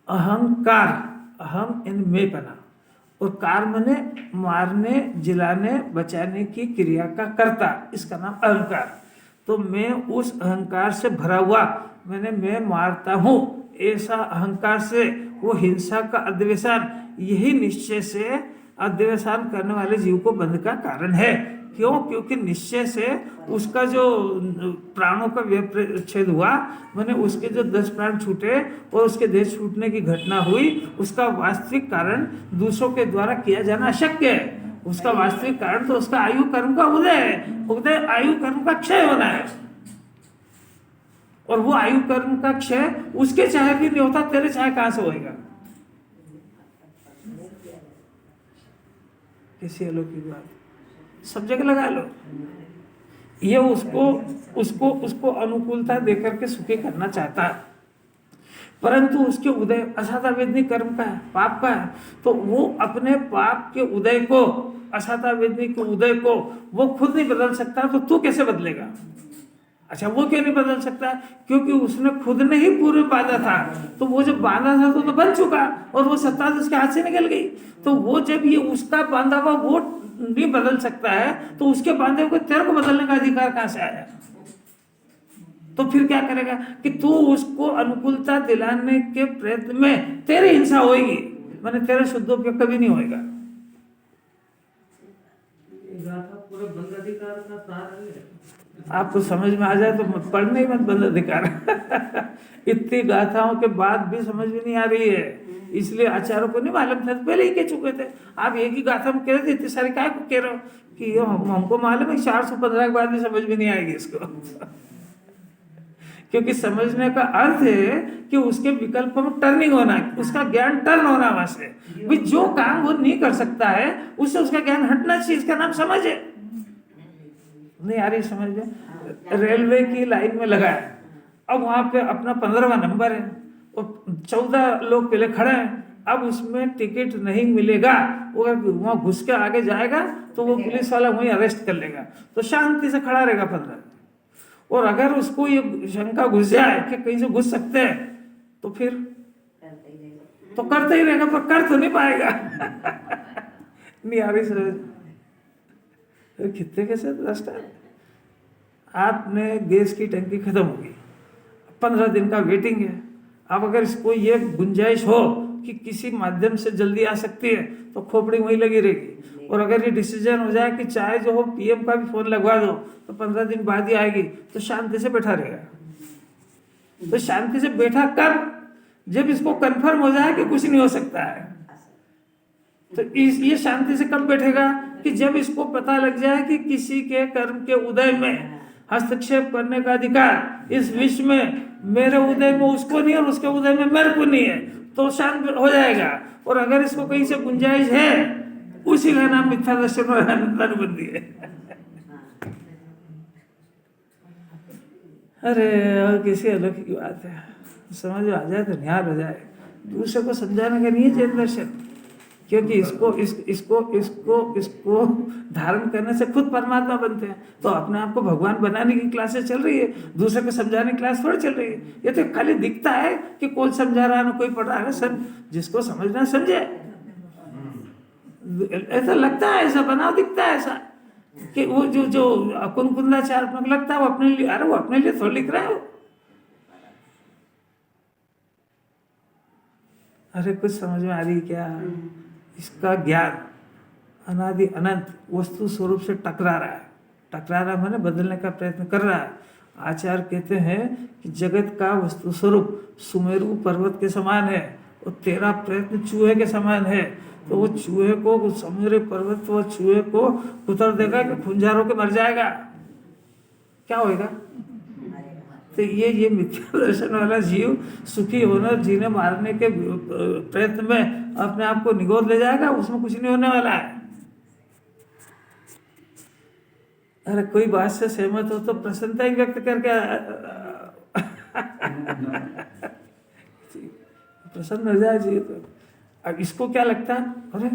अहंकार, अहम इन में बना, और कार मने मारने जिलाने बचाने की क्रिया का कर्ता, इसका नाम अहंकार। तो मैं उस अहंकार से भरा हुआ, मैं मारता हूँ ऐसा अहंकार से, वो हिंसा का अध्यवसान, यही निश्चय से अध्यवसान करने वाले जीव को बंध का कारण है। क्यों? क्योंकि निश्चय से उसका जो प्राणों का व्यवच्छेद हुआ, मैंने उसके जो 10 प्राण छूटे और उसके देह छूटने की घटना हुई, उसका वास्तविक कारण दूसरों के द्वारा किया जाना अशक्य है। उसका वास्तविक कारण तो उसका आयु कर्म का उदय है, उदय आयु कर्म का क्षय होना है, और वो आयु कर्म का क्षय उसके चाहे भी नहीं होता, तेरे चाहे कहां से होएगा? किसी अलौकिक बात सब जगह लगा लो। ये उसको अनुकूलता देकर के सुखी करना चाहता है, परंतु उसके उदय असाता वेदनी कर्म का है, पाप का है, तो वो अपने पाप के उदय को, असाता वेदनी के उदय को वो खुद नहीं बदल सकता, तो तू कैसे बदलेगा? अच्छा वो क्यों नहीं बदल सकता? क्योंकि उसने खुद ने ही पूर्व बांधा था, तो वो जब बांधा था तो बन चुका, और वो सत्ता उसके हाथ से निकल गई। तो वो जब ये उसका बांधा हुआ वो नहीं बदल सकता है, तो उसके बांधे हुए तेरे को बदलने का अधिकार कहां से आया? तो फिर क्या करेगा कि तू उसको अनुकूलता दिलाने के प्रयत्न में तेरी हिंसा होगी, माने तेरे शुद्धोपयोग कभी नहीं होएगा। पूरे बंद अधिकार का सार है। आपको समझ में आ जाए तो पढ़ने ही मत बंद अधिकार इतनी गाथाओं के बाद भी समझ में नहीं आ रही है, इसलिए आचार्यों को नहीं मालूम था, पहले ही कह चुके थे। आप एक ही गाथा में कह रहे थे, इतने सारे काय को कह रहे हो कि हमको मालूम है 415 के बाद भी समझ में नहीं आएगी इसको क्योंकि समझने का अर्थ है कि उसके विकल्प में टर्निंग होना है, उसका ज्ञान टर्न होना वहां से। भाई जो काम वो नहीं कर सकता है उससे उसका ज्ञान हटना चाहिए, इसका नाम समझ है। नहीं आ रही समझ में? रेलवे की लाइन में लगा है, अब वहां पे अपना 15वां नंबर है और 14 लोग पहले खड़े हैं, अब उसमें टिकट नहीं मिलेगा, वो अगर वहां घुस के आगे जाएगा तो वो पुलिस वाला वहीं अरेस्ट कर लेगा, तो शांति से खड़ा रहेगा 15। और अगर उसको ये शंका घुस जाए कि कहीं से घुस सकते हैं तो फिर तो करते ही रहेगा, पर कर तो नहीं पाएगा नहीं आ रही समझ? कितने कैसे रास्ता? आपने गैस की टंकी खत्म हो गई, 15 दिन का वेटिंग है। अब अगर इसको ये गुंजाइश हो कि किसी माध्यम से जल्दी आ सकती है तो खोपड़ी वहीं लगी रहेगी। और अगर ये डिसीजन हो जाए कि चाहे जो हो पीएम का भी फोन लगवा दो तो 15 दिन बाद ही आएगी, तो शांति से बैठा रहेगा। तो शांति से बैठा कब? जब इसको कंफर्म हो जाए कि कुछ नहीं हो सकता है। तो ये शांति से कब बैठेगा? कि जब इसको पता लग जाए कि किसी के कर्म के उदय में हस्तक्षेप करने का अधिकार इस विश्व में मेरे उदय में उसको नहीं और उसके उदय में मेरे को नहीं है, तो शांत हो जाएगा। और अगर इसको कहीं से गुंजाइश है, उसी का नाम मिथ्या दर्शन और अनुबंधी है। अरे और किसी अलग की बात है, समझ में आ जाए तो निहार हो जाए। दूसरे को समझाने का नहीं है जैन दर्शन, क्योंकि इसको धारण करने से खुद परमात्मा बनते हैं। तो अपने आप को भगवान बनाने की क्लासेस चल रही है, दूसरे को समझाने की क्लास थोड़ी चल रही है। ये तो खाली दिखता है कि कोई समझा रहा है ना कोई पढ़ रहा है। सब जिसको समझना समझे, ऐसा लगता है, ऐसा बनाव दिखता है ऐसा कि वो जो कुंकुंदाचार्य अपने को लगता है वो अपने लिए, अरे वो अपने लिए थोड़ा लिख रहा है वो। अरे कुछ समझ में आ रही क्या? इसका ज्ञान अनादि अनंत वस्तु स्वरूप से टकरा रहा है, माने बदलने का प्रयत्न कर रहा है। आचार्य कहते हैं कि जगत का वस्तु स्वरूप सुमेरु पर्वत के समान है और तेरा प्रयत्न चूहे के समान है। तो वो चूहे को, सुमेरु पर्वत वो चूहे को कुतर देगा कि खुंजारों के मर जाएगा, क्या होएगा? तो ये मिथ्या दर्शन वाला जीव सुखी होना जीने मारने के प्रयत्न में अपने आप को निगोद ले जाएगा, उसमें कुछ नहीं होने वाला है। अरे कोई बात से सहमत हो तो प्रसन्नता ही व्यक्त करके प्रसन्न हो जाए जी। तो अब इसको क्या लगता है, अरे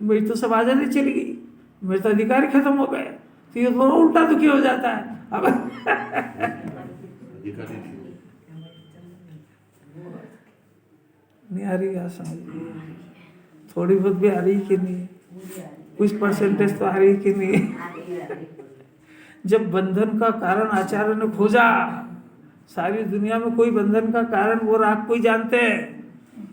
मेरी तो सब आजादी चली गई, मेरे तो अधिकार खत्म हो गए, तो ये थोड़ा उल्टा दुखी हो जाता है। अब नहीं आ रही, समझ थोड़ी बहुत भी आ रही कि नहीं? कुछ परसेंटेज तो आ रही कि नहीं? जब बंधन का कारण आचार्य ने खोजा, सारी दुनिया में कोई बंधन का कारण वो राग को ही जानते हैं।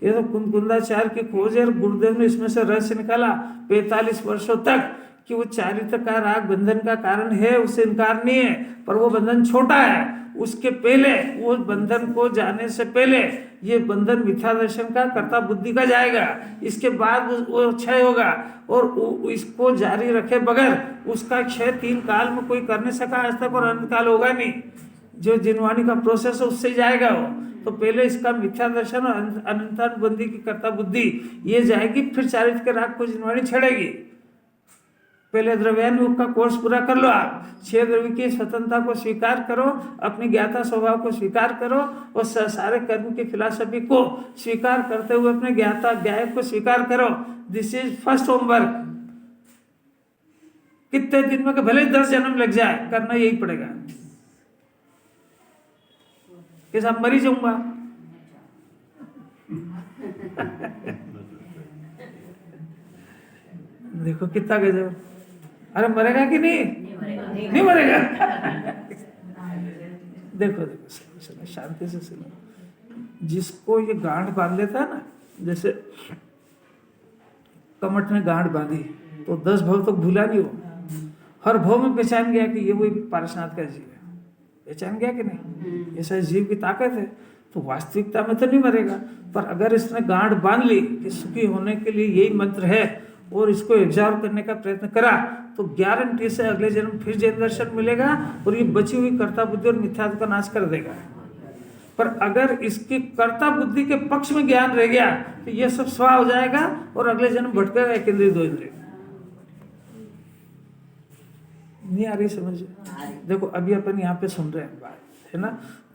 ये तो कुंकुंदाचार्य की खोज है, गुरुदेव ने इसमें से रहस्य निकाला 45 वर्षों तक कि वो चारित्र का राग बंधन का कारण है, उससे इनकार नहीं है, पर वो बंधन छोटा है। उसके पहले, वो बंधन को जाने से पहले ये बंधन मिथ्या दर्शन का कर्ता बुद्धि का जाएगा, इसके बाद वो क्षय होगा। और इसको जारी रखे बगैर उसका क्षय 3 काल में कोई कर नहीं सका आज तक, और अनंत काल होगा नहीं। जो जिनवाणी का प्रोसेस है उससे जाएगा वो। तो पहले इसका मिथ्या दर्शन और अनंतानुबंधी की कर्ता बुद्धि ये जाएगी, फिर चारित्र के राग को जिनवाणी छेड़ेगी। पहले द्रव्यानुयोग का कोर्स पूरा कर लो आप, 6 द्रव्य की स्वतंत्रता को स्वीकार करो, अपनी ज्ञाता स्वभाव को स्वीकार करो और सारे कर्म की फिलॉसफी को स्वीकार करते हुए अपने ज्ञाता ज्ञाय को स्वीकार करो। This is first homework. कितने दिन में भले 10 जन्म लग जाए, करना यही पड़ेगा। कि सब मर ही जाऊंगा। देखो कितना गजब। अरे मरेगा कि नहीं? नहीं मरेगा। देखो सुनो, शांति से सुनो। जिसको ये गांठ बांध लेता है ना, जैसे कमट में गांठ बांधी तो 10 भव तक भूला नहीं हो, हर भव में पहचान गया कि ये वही पारसनाथ का जीव है। पहचान गया कि नहीं? ऐसा जीव की ताकत है। तो वास्तविकता में तो नहीं मरेगा, पर अगर इसने गांठ बांध ली कि सुखी होने के लिए यही मंत्र है और इसको एग्जॉर्व करने का प्रयत्न करा, तो गारंटी से अगले जन्म फिर जैन दर्शन मिलेगा और ये बची हुई कर्ता बुद्धि और मिथ्यात्व का नाश कर देगा। पर अगर इसकी कर्ता बुद्धि के पक्ष में ज्ञान रह गया तो ये सब स्वा हो जाएगा और अगले जन्म भटकेगा एक इंद्रिय 2 इंद्रिय। नहीं आ रही समझ? देखो अभी अपन यहाँ पे सुन रहे हैं बात, है ना?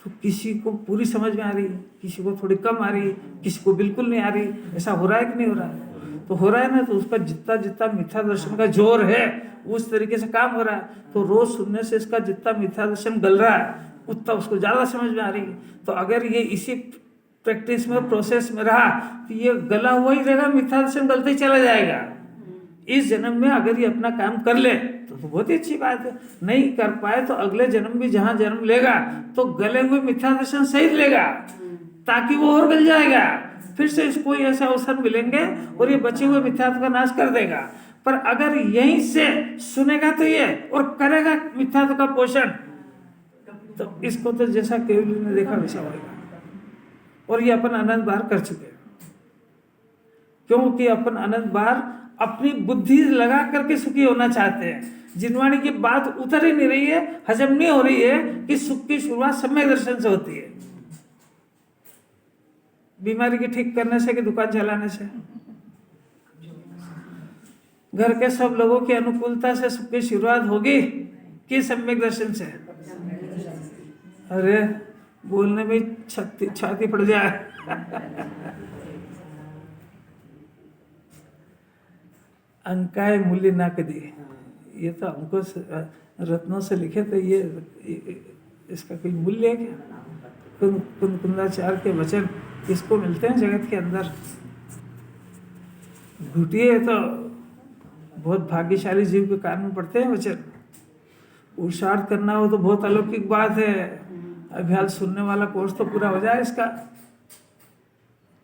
तो किसी को पूरी समझ में आ रही है, किसी को थोड़ी कम आ रही है, किसी को बिल्कुल नहीं आ रही। ऐसा हो रहा है कि नहीं हो रहा है? तो हो रहा है ना। तो उसका जितना मिथ्या दर्शन का जोर है उस तरीके से काम हो रहा है। तो रोज सुनने से इसका जितना मिथ्या दर्शन गल रहा है उतना उसको ज़्यादा समझ में आ रही है। तो अगर ये इसी प्रैक्टिस में प्रोसेस में रहा तो ये गला हुआ ही रहेगा, मिथ्या दर्शन गलते ही चला जाएगा। इस जन्म में अगर ये अपना काम कर ले तो बहुत ही अच्छी बात है। नहीं कर पाए तो अगले जन्म भी जहाँ जन्म लेगा तो गले हुए मिथ्या दर्शन सहित लेगा, ताकि वो और गल जाएगा। फिर से इसको ऐसे अवसर मिलेंगे और ये बचे हुए मिथ्यात्व का नाश कर देगा। पर अगर यहीं से सुनेगा तो ये और करेगा मिथ्यात्व का पोषण, तो इसको तो जैसा केवल ने देखा वैसा होगा। और ये अपन अनंत बार कर चुके हैं, क्योंकि अपन अनंत बार अपनी बुद्धि लगा करके सुखी होना चाहते हैं। जिनवाणी की बात उतर ही नहीं रही है, हजम नहीं हो रही है कि सुख की शुरुआत सम्यक दर्शन से होती है। बीमारी की ठीक करने से कि दुकान चलाने से, घर के सब लोगों की अनुकूलता से सुख की शुरुआत होगी कि सम्यक दर्शन से? अरे बोलने में छाती पड़ जाए। अंकाय मूल्य ना कदी, ये तो हमको रत्नों से लिखे थे, ये इसका कोई मूल्य है क्या? कुंदाचार के वचन किसको मिलते हैं जगत के अंदर? घुटिए तो बहुत भाग्यशाली जीव के कारण में पढ़ते हैं वचन। पुरुषार्थ करना हो तो बहुत अलौकिक बात है। अभी हाल सुनने वाला कोर्स तो पूरा हो जाए इसका।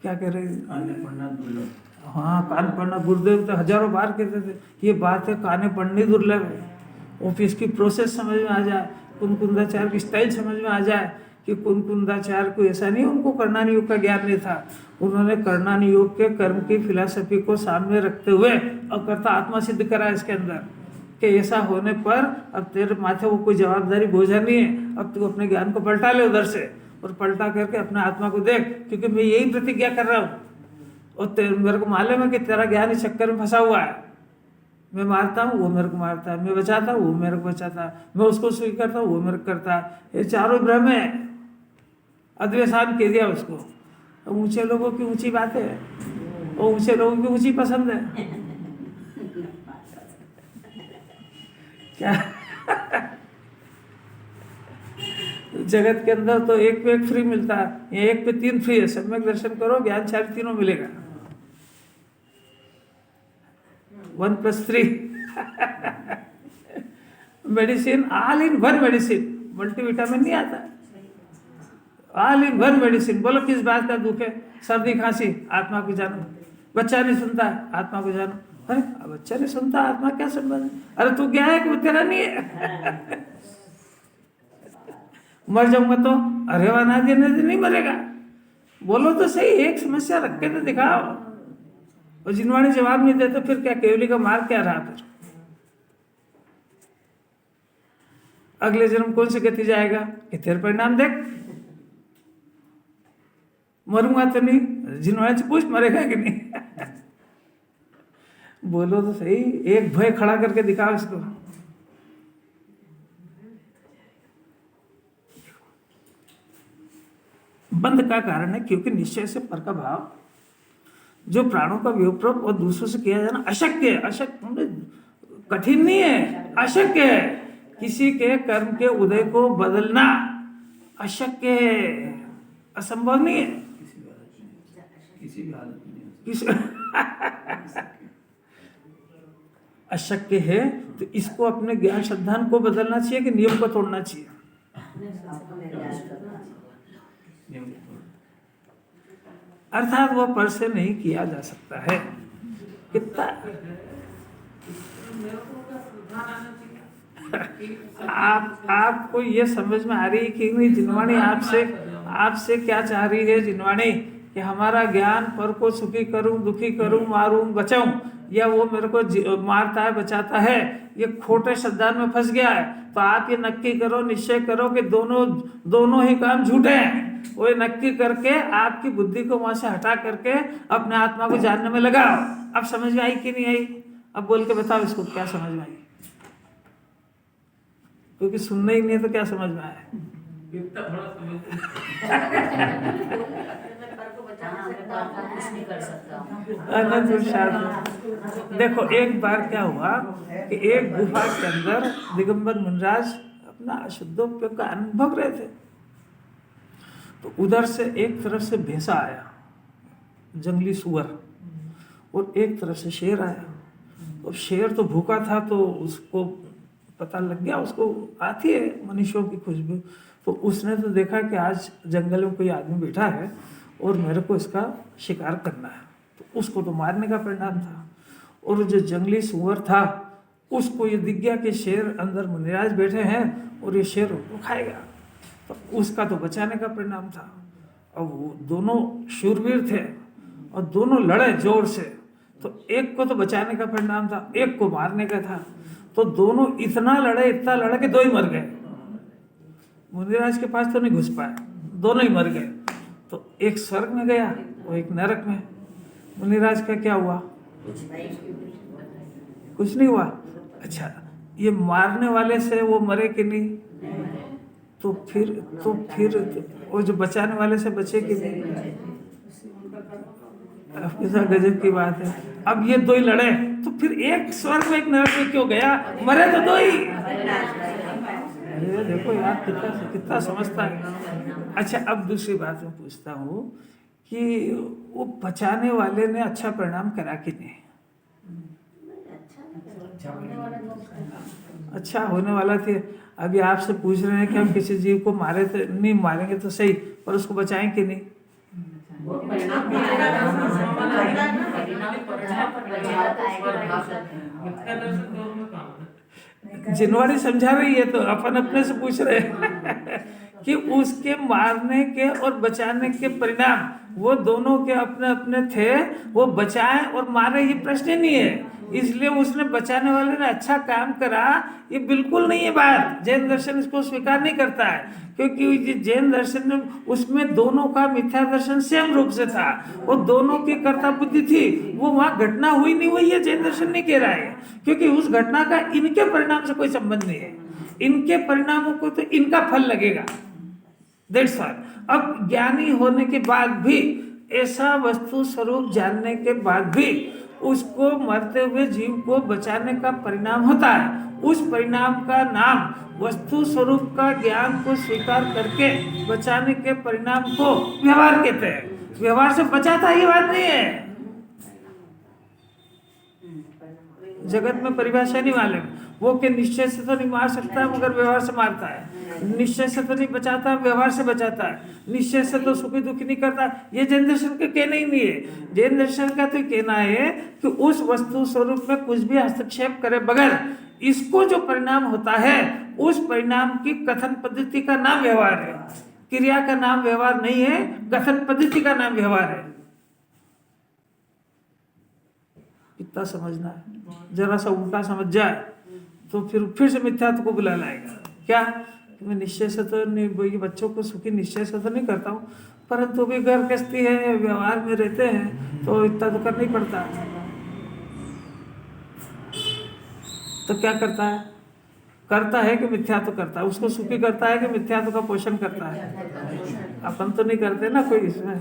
क्या कह रहे? काने पढ़ना दुर्लभ। हाँ, कान पढ़ना, गुरुदेव तो हजारों बार कहते थे ये बात है, काने पढ़नी दुर्लभ है। ऑफिस की प्रोसेस समझ में आ जाए, कुंदाचार की स्टाइल समझ में आ जाए कि कुंदाचार को ऐसा नहीं, उनको कर्णानी योग का ज्ञान नहीं था। उन्होंने कर्णानी योग के कर्म की फिलॉसफी को सामने रखते हुए और कर्ता आत्मा सिद्ध करा इसके अंदर कि ऐसा होने पर अब तेरे माथे वो कोई जवाबदारी बोझा नहीं है, अब तू अपने ज्ञान को पलटा ले उधर से और पलटा करके अपने आत्मा को देख, क्योंकि मैं यही प्रतिज्ञा कर रहा हूँ और मेरे को मालूम है कि तेरा ज्ञान इस चक्कर में फंसा हुआ है। मैं मारता हूँ वो मेरे को मारता है, मैं बचाता हूँ वो मेरे को बचाता है, मैं उसको सुखी करता हूँ वो मेरे को करता है। ये चारों भ्रम है। अद्वैसान कह दिया उसको। ऊंचे लोगों की ऊंची बातें है और ऊंचे लोगों की ऊंची पसंद है। क्या जगत के अंदर तो एक पे एक फ्री मिलता है, ये एक पे 3 फ्री है। सम्यक दर्शन करो, ज्ञान चार तीनों मिलेगा। 1+3 medicine, all in one medicine. Multivitamin नहीं आता, ऑल इन वन मेडिसिन। बोलो किस बात का दुख है? सर्दी खांसी, आत्मा को जानो। बच्चा नहीं सुनता, आत्मा को जानो। अरे बच्चा नहीं सुनता, आत्मा क्या संबंध? अरे तू क्या है कि वो तेरा नहीं है? मर जाऊंगा तो? अरे वाना देने से नहीं मरेगा। बोलो तो सही, एक समस्या रख के तो दिखाओ। और जिनवाणी जवाब नहीं देते फिर क्या? केवली का मार्ग क्या रहा फिर? अगले जन्म कौन सी गति जाएगा कि तेरे परिणाम देख। मरूंगा तो नहीं, जिनवाणी से पूछ मरेगा कि नहीं? बोलो तो सही, एक भय खड़ा करके दिखाओ इसको। बंध का कारण है क्योंकि निश्चय से पर का भाव जो प्राणों का विपरीत और दूसरों से किया जाना अशक्य है। अशक्य कठिन नहीं है, अशक्य है। किसी के कर्म के उदय को बदलना अशक्य है, असंभव नहीं है किसी भी हालत में। अशक्य है तो इसको अपने ज्ञान श्रद्धान को बदलना चाहिए कि नियम को तोड़ना चाहिए? अर्थात वह पर से नहीं किया जा सकता है। कितना आपको ये समझ में आ रही है कि नहीं जिनवाणी आपसे क्या चाह रही है? जिनवाणी कि हमारा ज्ञान पर को सुखी करूं, दुखी करूं, मारूं, बचाऊं, या वो मेरे को मारता है, बचाता है, ये खोटे श्रद्धान में फंस गया है। तो आप ये नक्की करो, निश्चय करो कि दोनों ही काम झूठे हैं। वो नक्की करके आपकी बुद्धि को वहां से हटा करके अपने आत्मा को जानने में लगाओ। अब समझ में आई कि नहीं आई? अब बोल के बताओ इसको क्या समझ में आई? क्योंकि सुनना ही नहीं है तो क्या समझ में आया? देखो एक बार क्या हुआ कि एक गुफा के अंदर दिगंबर मुनिराज अपना शुद्धोपयोग का अनुभव रहे थे। तो उधर से एक तरफ से भैंसा आया, जंगली सुअर, और एक तरफ से शेर आया। तो शेर तो भूखा था तो उसको पता लग गया, उसको आती है मनुष्यों की खुशबू। तो उसने तो देखा कि आज जंगल में कोई आदमी बैठा है और मेरे को इसका शिकार करना है। तो उसको तो मारने का परिणाम था। और जो जंगली सुअर था उसको ये दिख गया कि शेर अंदर मुनिराज बैठे हैं और ये शेर उनको खाएगा, तो उसका तो बचाने का परिणाम था। अब वो दोनों शूरवीर थे और दोनों लड़े जोर से, तो एक को तो बचाने का परिणाम था, एक को मारने का था। तो दोनों इतना लड़े कि दो ही मर गए। मुनिराज के पास तो नहीं घुस पाए, दोनों ही मर गए। तो एक स्वर्ग में गया और एक नरक में। मुनिराज का क्या हुआ? कुछ नहीं हुआ। अच्छा, ये मारने वाले से वो मरे कि नहीं? तो फिर वो जो बचाने वाले से बचे कि नहीं? ऐसा गजब की बात है। अब ये दो ही लड़े, तो फिर एक स्वर्ग में एक नरक में क्यों गया? मरे तो दो ही। अरे देखो यार, कितना समझता है। अच्छा, अब दूसरी बात मैं पूछता हूँ कि वो बचाने वाले ने अच्छा परिणाम करा कि नहीं? अच्छा होने वाला थे। अभी आपसे पूछ रहे हैं कि हम किसी जीव को मारे तो नहीं, मारेंगे तो सही, पर उसको बचाएं कि नहीं? जिनवाड़ी समझा रही है, तो अपन अपने से पूछ रहे हैं कि उसके मारने के और बचाने के परिणाम वो दोनों के अपने अपने थे। वो बचाए और मारे ये प्रश्न नहीं है, इसलिए उसने बचाने वाले ने अच्छा काम करा, ये बिल्कुल नहीं है बात। जैन दर्शन इसको स्वीकार नहीं करता है, क्योंकि जैन दर्शन में उसमें दोनों का मिथ्या दर्शन सेम रूप से था। वो दोनों की कर्ता बुद्धि थी, वो वहाँ घटना हुई नहीं हुई है जैन दर्शन नहीं कह रहा है, क्योंकि उस घटना का इनके परिणाम से कोई संबंध नहीं है। इनके परिणामों को तो इनका फल लगेगा। That's all. अब ज्ञानी होने के बाद भी, ऐसा वस्तु स्वरूप जानने के बाद भी उसको मरते हुए जीव को बचाने का परिणाम होता है। उस परिणाम का नाम वस्तु स्वरूप का ज्ञान को स्वीकार करके बचाने के परिणाम को व्यवहार कहते हैं। व्यवहार से बचाता ये बात नहीं है। जगत में परिभाषा नहीं मालूम। वो के निश्चय से तो नहीं मार सकता मगर व्यवहार से मारता है, निश्चय से तो नहीं बचाता व्यवहार से बचाता है, निश्चय से तो सुखी दुखी नहीं करता। ये जैन दर्शन का कहना ही नहीं है। जैन दर्शन का तो कहना है कि उस वस्तु स्वरूप में कुछ भी हस्तक्षेप करे बगैर इसको जो परिणाम होता है, उस परिणाम की कथन पद्धति का नाम व्यवहार है। क्रिया का नाम व्यवहार नहीं है, कथन पद्धति का नाम व्यवहार है। इतना समझना है। जरा सा उल्टा समझ जाए तो फिर से मिथ्यात्व को बुला लाएगा। क्या मैं निश्चय से तो नहीं, बच्चों को सुखी निश्चय से तो नहीं करता हूँ, परंतु भी घर गृहस्थी है, व्यवहार में रहते हैं, तो इतना तो करना ही पड़ता है। तो क्या करता है? करता है कि मिथ्यात्व करता है? उसको सुखी करता है कि मिथ्यात्व का पोषण करता है? अपन तो नहीं करते ना कोई इसमें।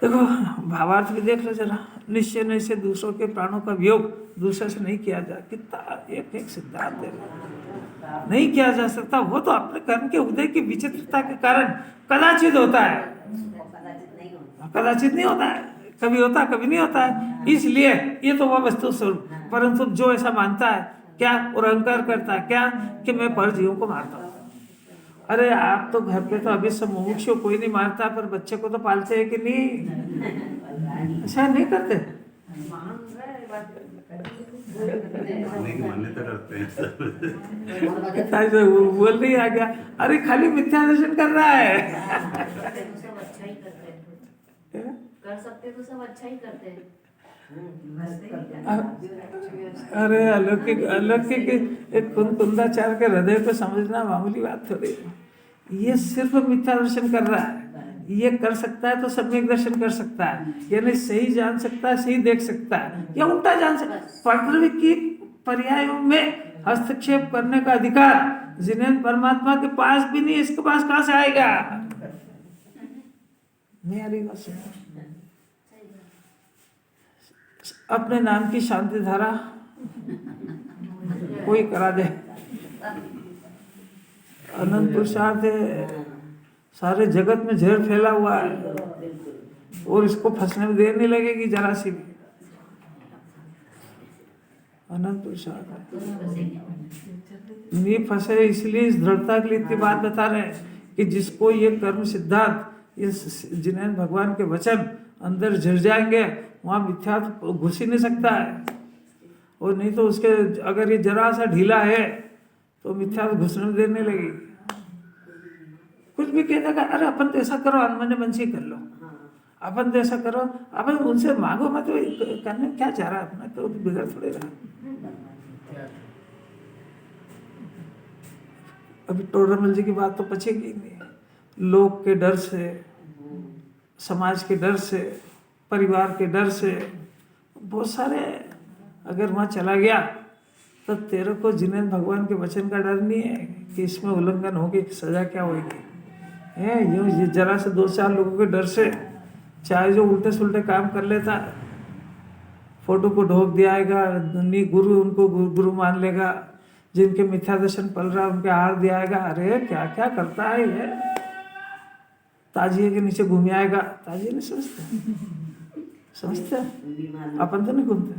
देखो भावार्थ भी देख लो जरा। निश्चय नहीं से दूसरों के प्राणों का वियोग दूसरे से नहीं किया जा, कितना एक सिद्धांत है, नहीं किया जा सकता। वो तो अपने कर्म के उदय की विचित्रता के कारण कदाचित होता है, कदाचित नहीं होता है, कभी होता है कभी नहीं होता है। इसलिए ये तो वह वस्तु स्वरूप। परंतु जो ऐसा मानता है क्या, और अहंकार करता है क्या कि मैं पर जीवों को मारता हूँ। अरे आप तो घर पे तो अभी सब मुमुक्षु कोई नहीं मारता, पर बच्चे को तो पालते हैं कि नहीं? ऐसा नहीं करते? बोल नहीं आ गया, अरे खाली मिथ्या दर्शन कर रहा है। कर सकते तो सब अच्छा ही करते हैं। अरे अलौकिक एक कुंदाचार के हृदय को समझना मामूली बात थोड़ी है। ये सिर्फ मिथ्या दर्शन कर रहा है। ये कर सकता है तो सम्यक दर्शन कर सकता है, यानी सही जान सकता है, सही देख सकता है, या उल्टा जान सकता है। प्रकृति की पर्यायों में हस्तक्षेप करने का अधिकार जिन्हें परमात्मा के पास भी नहीं, इसके पास कहां से आएगा? नहीं आ रही बात। अपने नाम की शांति धारा कोई करा दे, अनंत पुरुषार्थ है, सारे जगत में जहर फैला हुआ है और इसको फंसने में देर नहीं लगेगी जरा सी भी। अनंत पुरुषार्थ है। तो नहीं फंसेंगे अपन। नहीं फंसे, इसलिए इस दृढ़ता के लिए इतनी बात बता रहे हैं कि जिसको ये कर्म सिद्धांत, ये जिन्हें भगवान के वचन अंदर जड़ जाएंगे, वहाँ मिथ्या तो घुस ही नहीं सकता है। और नहीं तो उसके अगर ये जरा सा ढीला है तो मिथ्या तो घुसने देने लगेगी। कुछ भी कह देगा, अरे अपन तो ऐसा करो, अनमने मन से ही कर लो, अपन तो ऐसा करो, अपन उनसे मांगो मत, करने में क्या चाह रहा है अपना, तो बिगड़ थोड़े रहा। अभी टोडरमल जी की बात तो पचेगी नहीं। लोग के डर से, समाज के डर से, परिवार के डर से, बहुत सारे, अगर वहाँ चला गया तो तेरे को जिन्हें भगवान के वचन का डर नहीं है कि इसमें उल्लंघन होगी, सजा क्या होगी है। यूँ ये जरा से 2-4 लोगों के डर से, चाहे जो उल्टे सुल्टे काम कर लेता, फोटो को ढोक दियाएगा, गुरु उनको गुरु मान लेगा, जिनके मिथ्या दर्शन पल रहा उनके हार दियाएगा। अरे क्या क्या करता है ये, ताजिए के नीचे घूम आएगा। ताजिए नहीं समझते अपन तो नहीं घूमते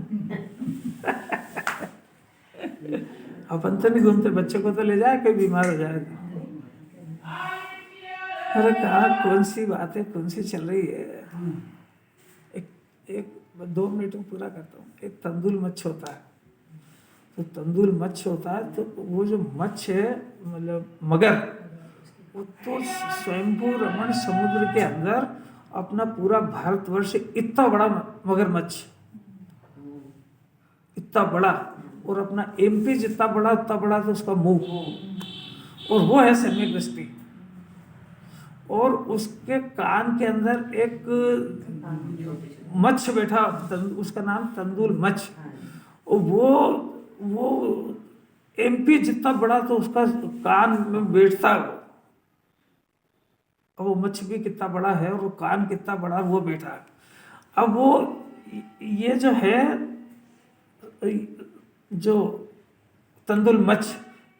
अपन तो नहीं घूमते, बच्चे को तो ले जाए, कोई बीमार हो जाएगा। अरे कहा कौन सी बात है, कौन सी चल रही है। एक 2 मिनट में पूरा करता हूँ। एक तंदुल मच्छ होता है, तो तंदुल मच्छ होता है, तो वो जो मच्छ है, मतलब मगर, वो तो स्वयंभू रमण समुद्र के अंदर अपना पूरा भारतवर्ष इतना बड़ा मगरमच्छ, इतना बड़ा, और अपना MP जितना बड़ा, उतना बड़ा तो उसका मुंह, और वो है सम्यक दृष्टि। और उसके कान के अंदर एक मच्छ बैठा, उसका नाम तंदुल मच्छ। और वो MP जितना बड़ा तो उसका कान में बैठता, और वो मच्छ भी कितना बड़ा है और वो कान कितना बड़ा वो बैठा। अब वो ये जो है, जो तंदुल मच्छ,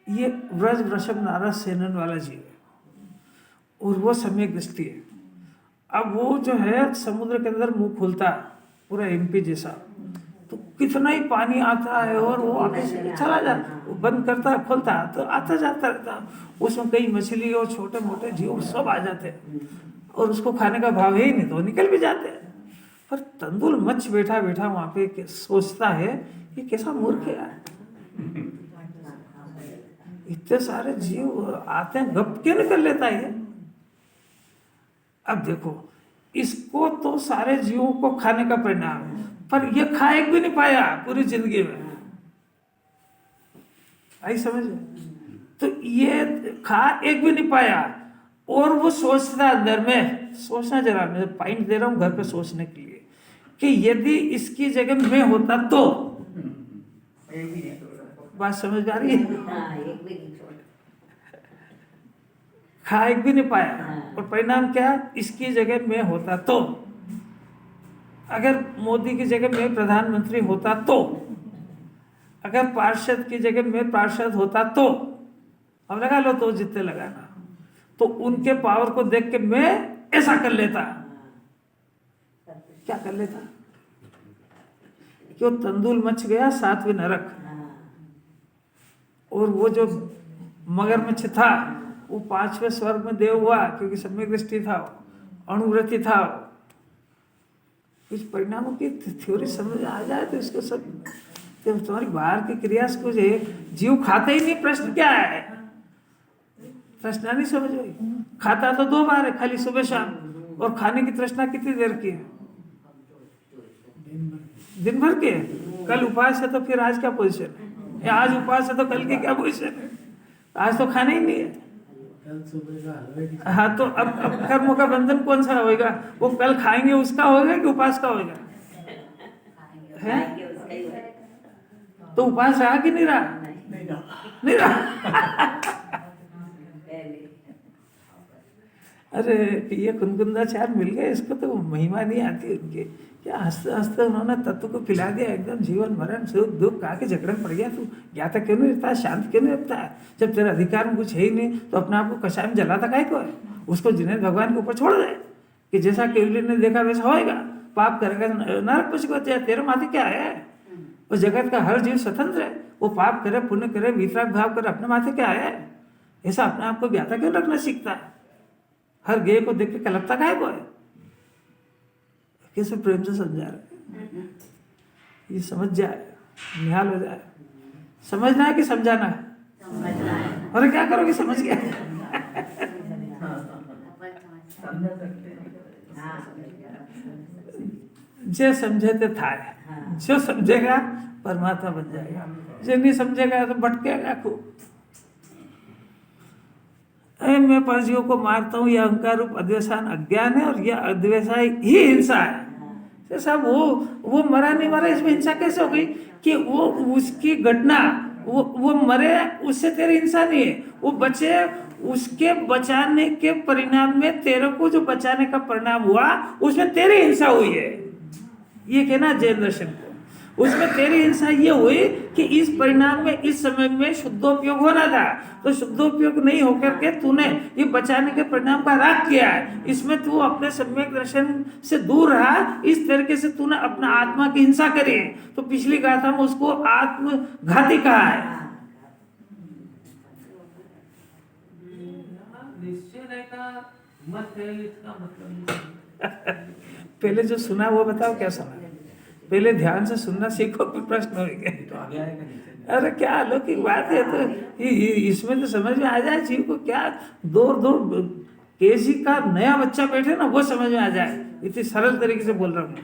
ये व्रज वृषभ नारद सेनन वाला जीव है, और वो सम्यक दृष्टि है। अब वो जो है समुद्र के अंदर मुंह खोलता है पूरा MP जैसा, तो कितना ही पानी आता है और वो आगे से चला जाता, वो बंद करता है खोलता है तो आता जाता रहता है। उसमें कई मछली और छोटे मोटे जीव सब आ जाते हैं, और उसको खाने का भाव है ही नहीं, तो निकल भी जाते हैं। पर तंदुल मच्छ बैठा बैठा वहाँ पे सोचता है, ये कैसा मूर्ख है यार, इतने सारे जीव आते हैं, गप के निकल लेता है। अब देखो, इसको तो सारे जीवों को खाने का परिणाम है, पर ये खा एक भी नहीं पाया पूरी जिंदगी में, आई समझ। तो ये खा एक भी नहीं पाया, और वो सोचता अंदर में, सोचना जरा, मैं पॉइंट दे रहा हूँ घर पे सोचने के लिए, कि यदि इसकी जगह मैं होता तो, बात समझ आ रही है। खा एक भी नहीं पाया, और परिणाम क्या, इसकी जगह मैं होता तो, अगर मोदी की जगह मैं प्रधानमंत्री होता तो, अगर पार्षद की जगह मैं पार्षद होता तो, अब लगा लो तो जितने लगाना, तो उनके पावर को देख के मैं ऐसा कर लेता। क्या कर लेता, क्यों तंदुल मच गया 7वें नरक, और वो जो मगरमच्छ था वो 5वें स्वर्ग में देव हुआ, क्योंकि सम्यक दृष्टि था, अणुव्रति था। कुछ परिणामों की थ्योरी समझ आ जाए तो इसको सब, तो तुम्हारी बाहर की क्रिया से कुछ जीव खाते ही नहीं, प्रश्न क्या है, तृष्णा नहीं समझ रही। खाता तो 2 बार है, खाली सुबह शाम, और खाने की तृष्णा कितनी देर की है, दिन भर के। कल उपवास है तो फिर आज क्या पोजीशन है, या आज उपवास है तो कल की क्या पोजीशन है, आज तो खाना ही नहीं है। हाँ, तो अब कर्मों का बंधन कौन सा होगा, वो कल खाएंगे उसका होगा कि उपवास का होगा, है? तो उपवास रहा कि नहीं रहा, नहीं रहा। अरे ये कुंकुंदाचार्य मिल गए, इसको तो महिमा नहीं आती उनकी, क्या हंसते हंसते उन्होंने तत्व को पिला दिया, एकदम जीवन मरण सुख दुख कहा के झगड़े में पड़ गया। तू ज्ञाता क्यों नहीं रहता, शांत क्यों नहीं रहता, जब तेरा अधिकार में कुछ है ही नहीं, तो अपने आप को कषाय में जलाता काहे को है। उसको जिन्हें भगवान के ऊपर छोड़ दे, कि जैसा केवली ने देखा वैसा होएगा, पाप करेगा नरक पहुंच गया, तेरे माथे क्या है, और जगत का हर जीव स्वतंत्र है, वो पाप करे पुण्य करे वितराग भाव करे अपने माथे क्या है, ऐसा अपने आप को ज्ञाता क्यों रखना सीखता है? हर गेय को देख के कलपता काहे को है? कैसे प्रेम से समझा रहे, ये समझ जाए, निहाल हो जाए। समझना है कि समझाना है? अरे क्या करोगे समझ गया? जो समझे तो था, जो समझेगा परमात्मा बन जाएगा, जो नहीं समझेगा तो भटकेगा खूब। मैं परजीवों को मारता हूँ, यह अहंकार रूप अद्वेषान अज्ञान है, और यह अद्वेषाय ही हिंसा है। तो साहब वो मरा नहीं मरा इसमें हिंसा कैसे हो गई? कि वो उसकी घटना, वो मरे उससे तेरी हिंसा नहीं है, वो बचे उसके बचाने के परिणाम में तेरे को जो बचाने का परिणाम हुआ उसमें तेरी हिंसा हुई है। ये कहना जैन दर्शन को, उसमें तेरी हिंसा ये हुई कि इस परिणाम में इस समय में शुद्धोपयोग होना था, तो शुद्धोपयोग नहीं होकर के तूने ये बचाने के परिणाम का राग किया है, इसमें तू अपने सम्यक दर्शन से दूर रहा, इस तरीके से तूने अपना आत्मा की हिंसा करी। तो पिछली गाथा में उसको आत्मघाती कहा है। निश्चय का मत है, इसका मतलब पहले जो सुना वो बताओ क्या सुना? पहले ध्यान से सुनना सीखो, फिर प्रश्न होंगे। तो आगे आएगा नीचे। अरे क्या अलौकिक बात है, तो इसमें तो समझ में आ जाए जीव को, क्या दो केजी का नया बच्चा बैठे ना वो समझ में आ जाए, इतनी सरल तरीके से बोल रहा हूँ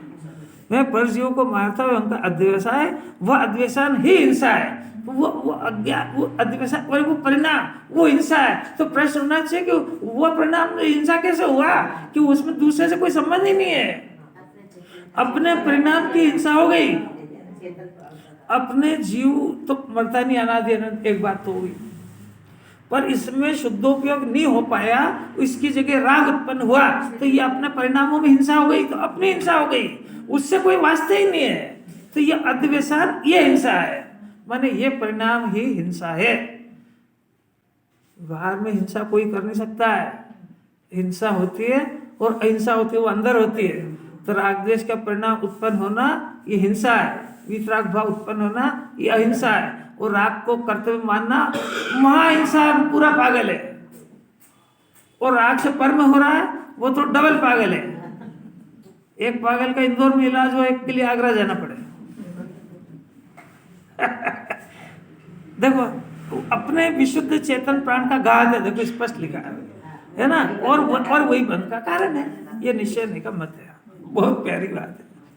मैं। परजीवों को मारता हुआ उनका अद्वेषाय, वह अद्वेषान ही हिंसा है, वो अज्ञान, वो अद्वेषान, वो परिणाम वो हिंसा है। तो प्रश्न होना चाहिए कि वो परिणाम हिंसा कैसे हुआ, कि उसमें दूसरे से कोई संबंध ही नहीं है, अपने परिणाम की हिंसा हो गई। अपने जीव तो मरता नहीं, अनादि अनंत, एक बात तो हुई, पर इसमें शुद्धोपयोग नहीं हो पाया, इसकी जगह राग उत्पन्न हुआ, तो ये अपने परिणामों में हिंसा हो गई, तो अपनी हिंसा हो गई, उससे कोई वास्ता ही नहीं है। तो ये अद्वेषान ये हिंसा है, माने ये परिणाम ही हिंसा है। बाहर में हिंसा कोई कर नहीं सकता है, हिंसा होती है और अहिंसा होती है, वो अंदर होती है। तो राग द्वेष का परिणाम उत्पन्न होना ये हिंसा है, वितराग भाव उत्पन्न होना ये अहिंसा है, और राग को कर्तव्य मानना महाहिंसा, पूरा पागल है। और राग से पर में हो रहा है वो तो डबल पागल है। एक पागल का इंदौर में इलाज हो, एक के लिए आगरा जाना पड़े। देखो अपने विशुद्ध चेतन प्राण का गाद है, देखो स्पष्ट लिखा है ना, और वही बंध का कारण है। ये निश्चय नहीं का मत है, बहुत प्यारी बात है।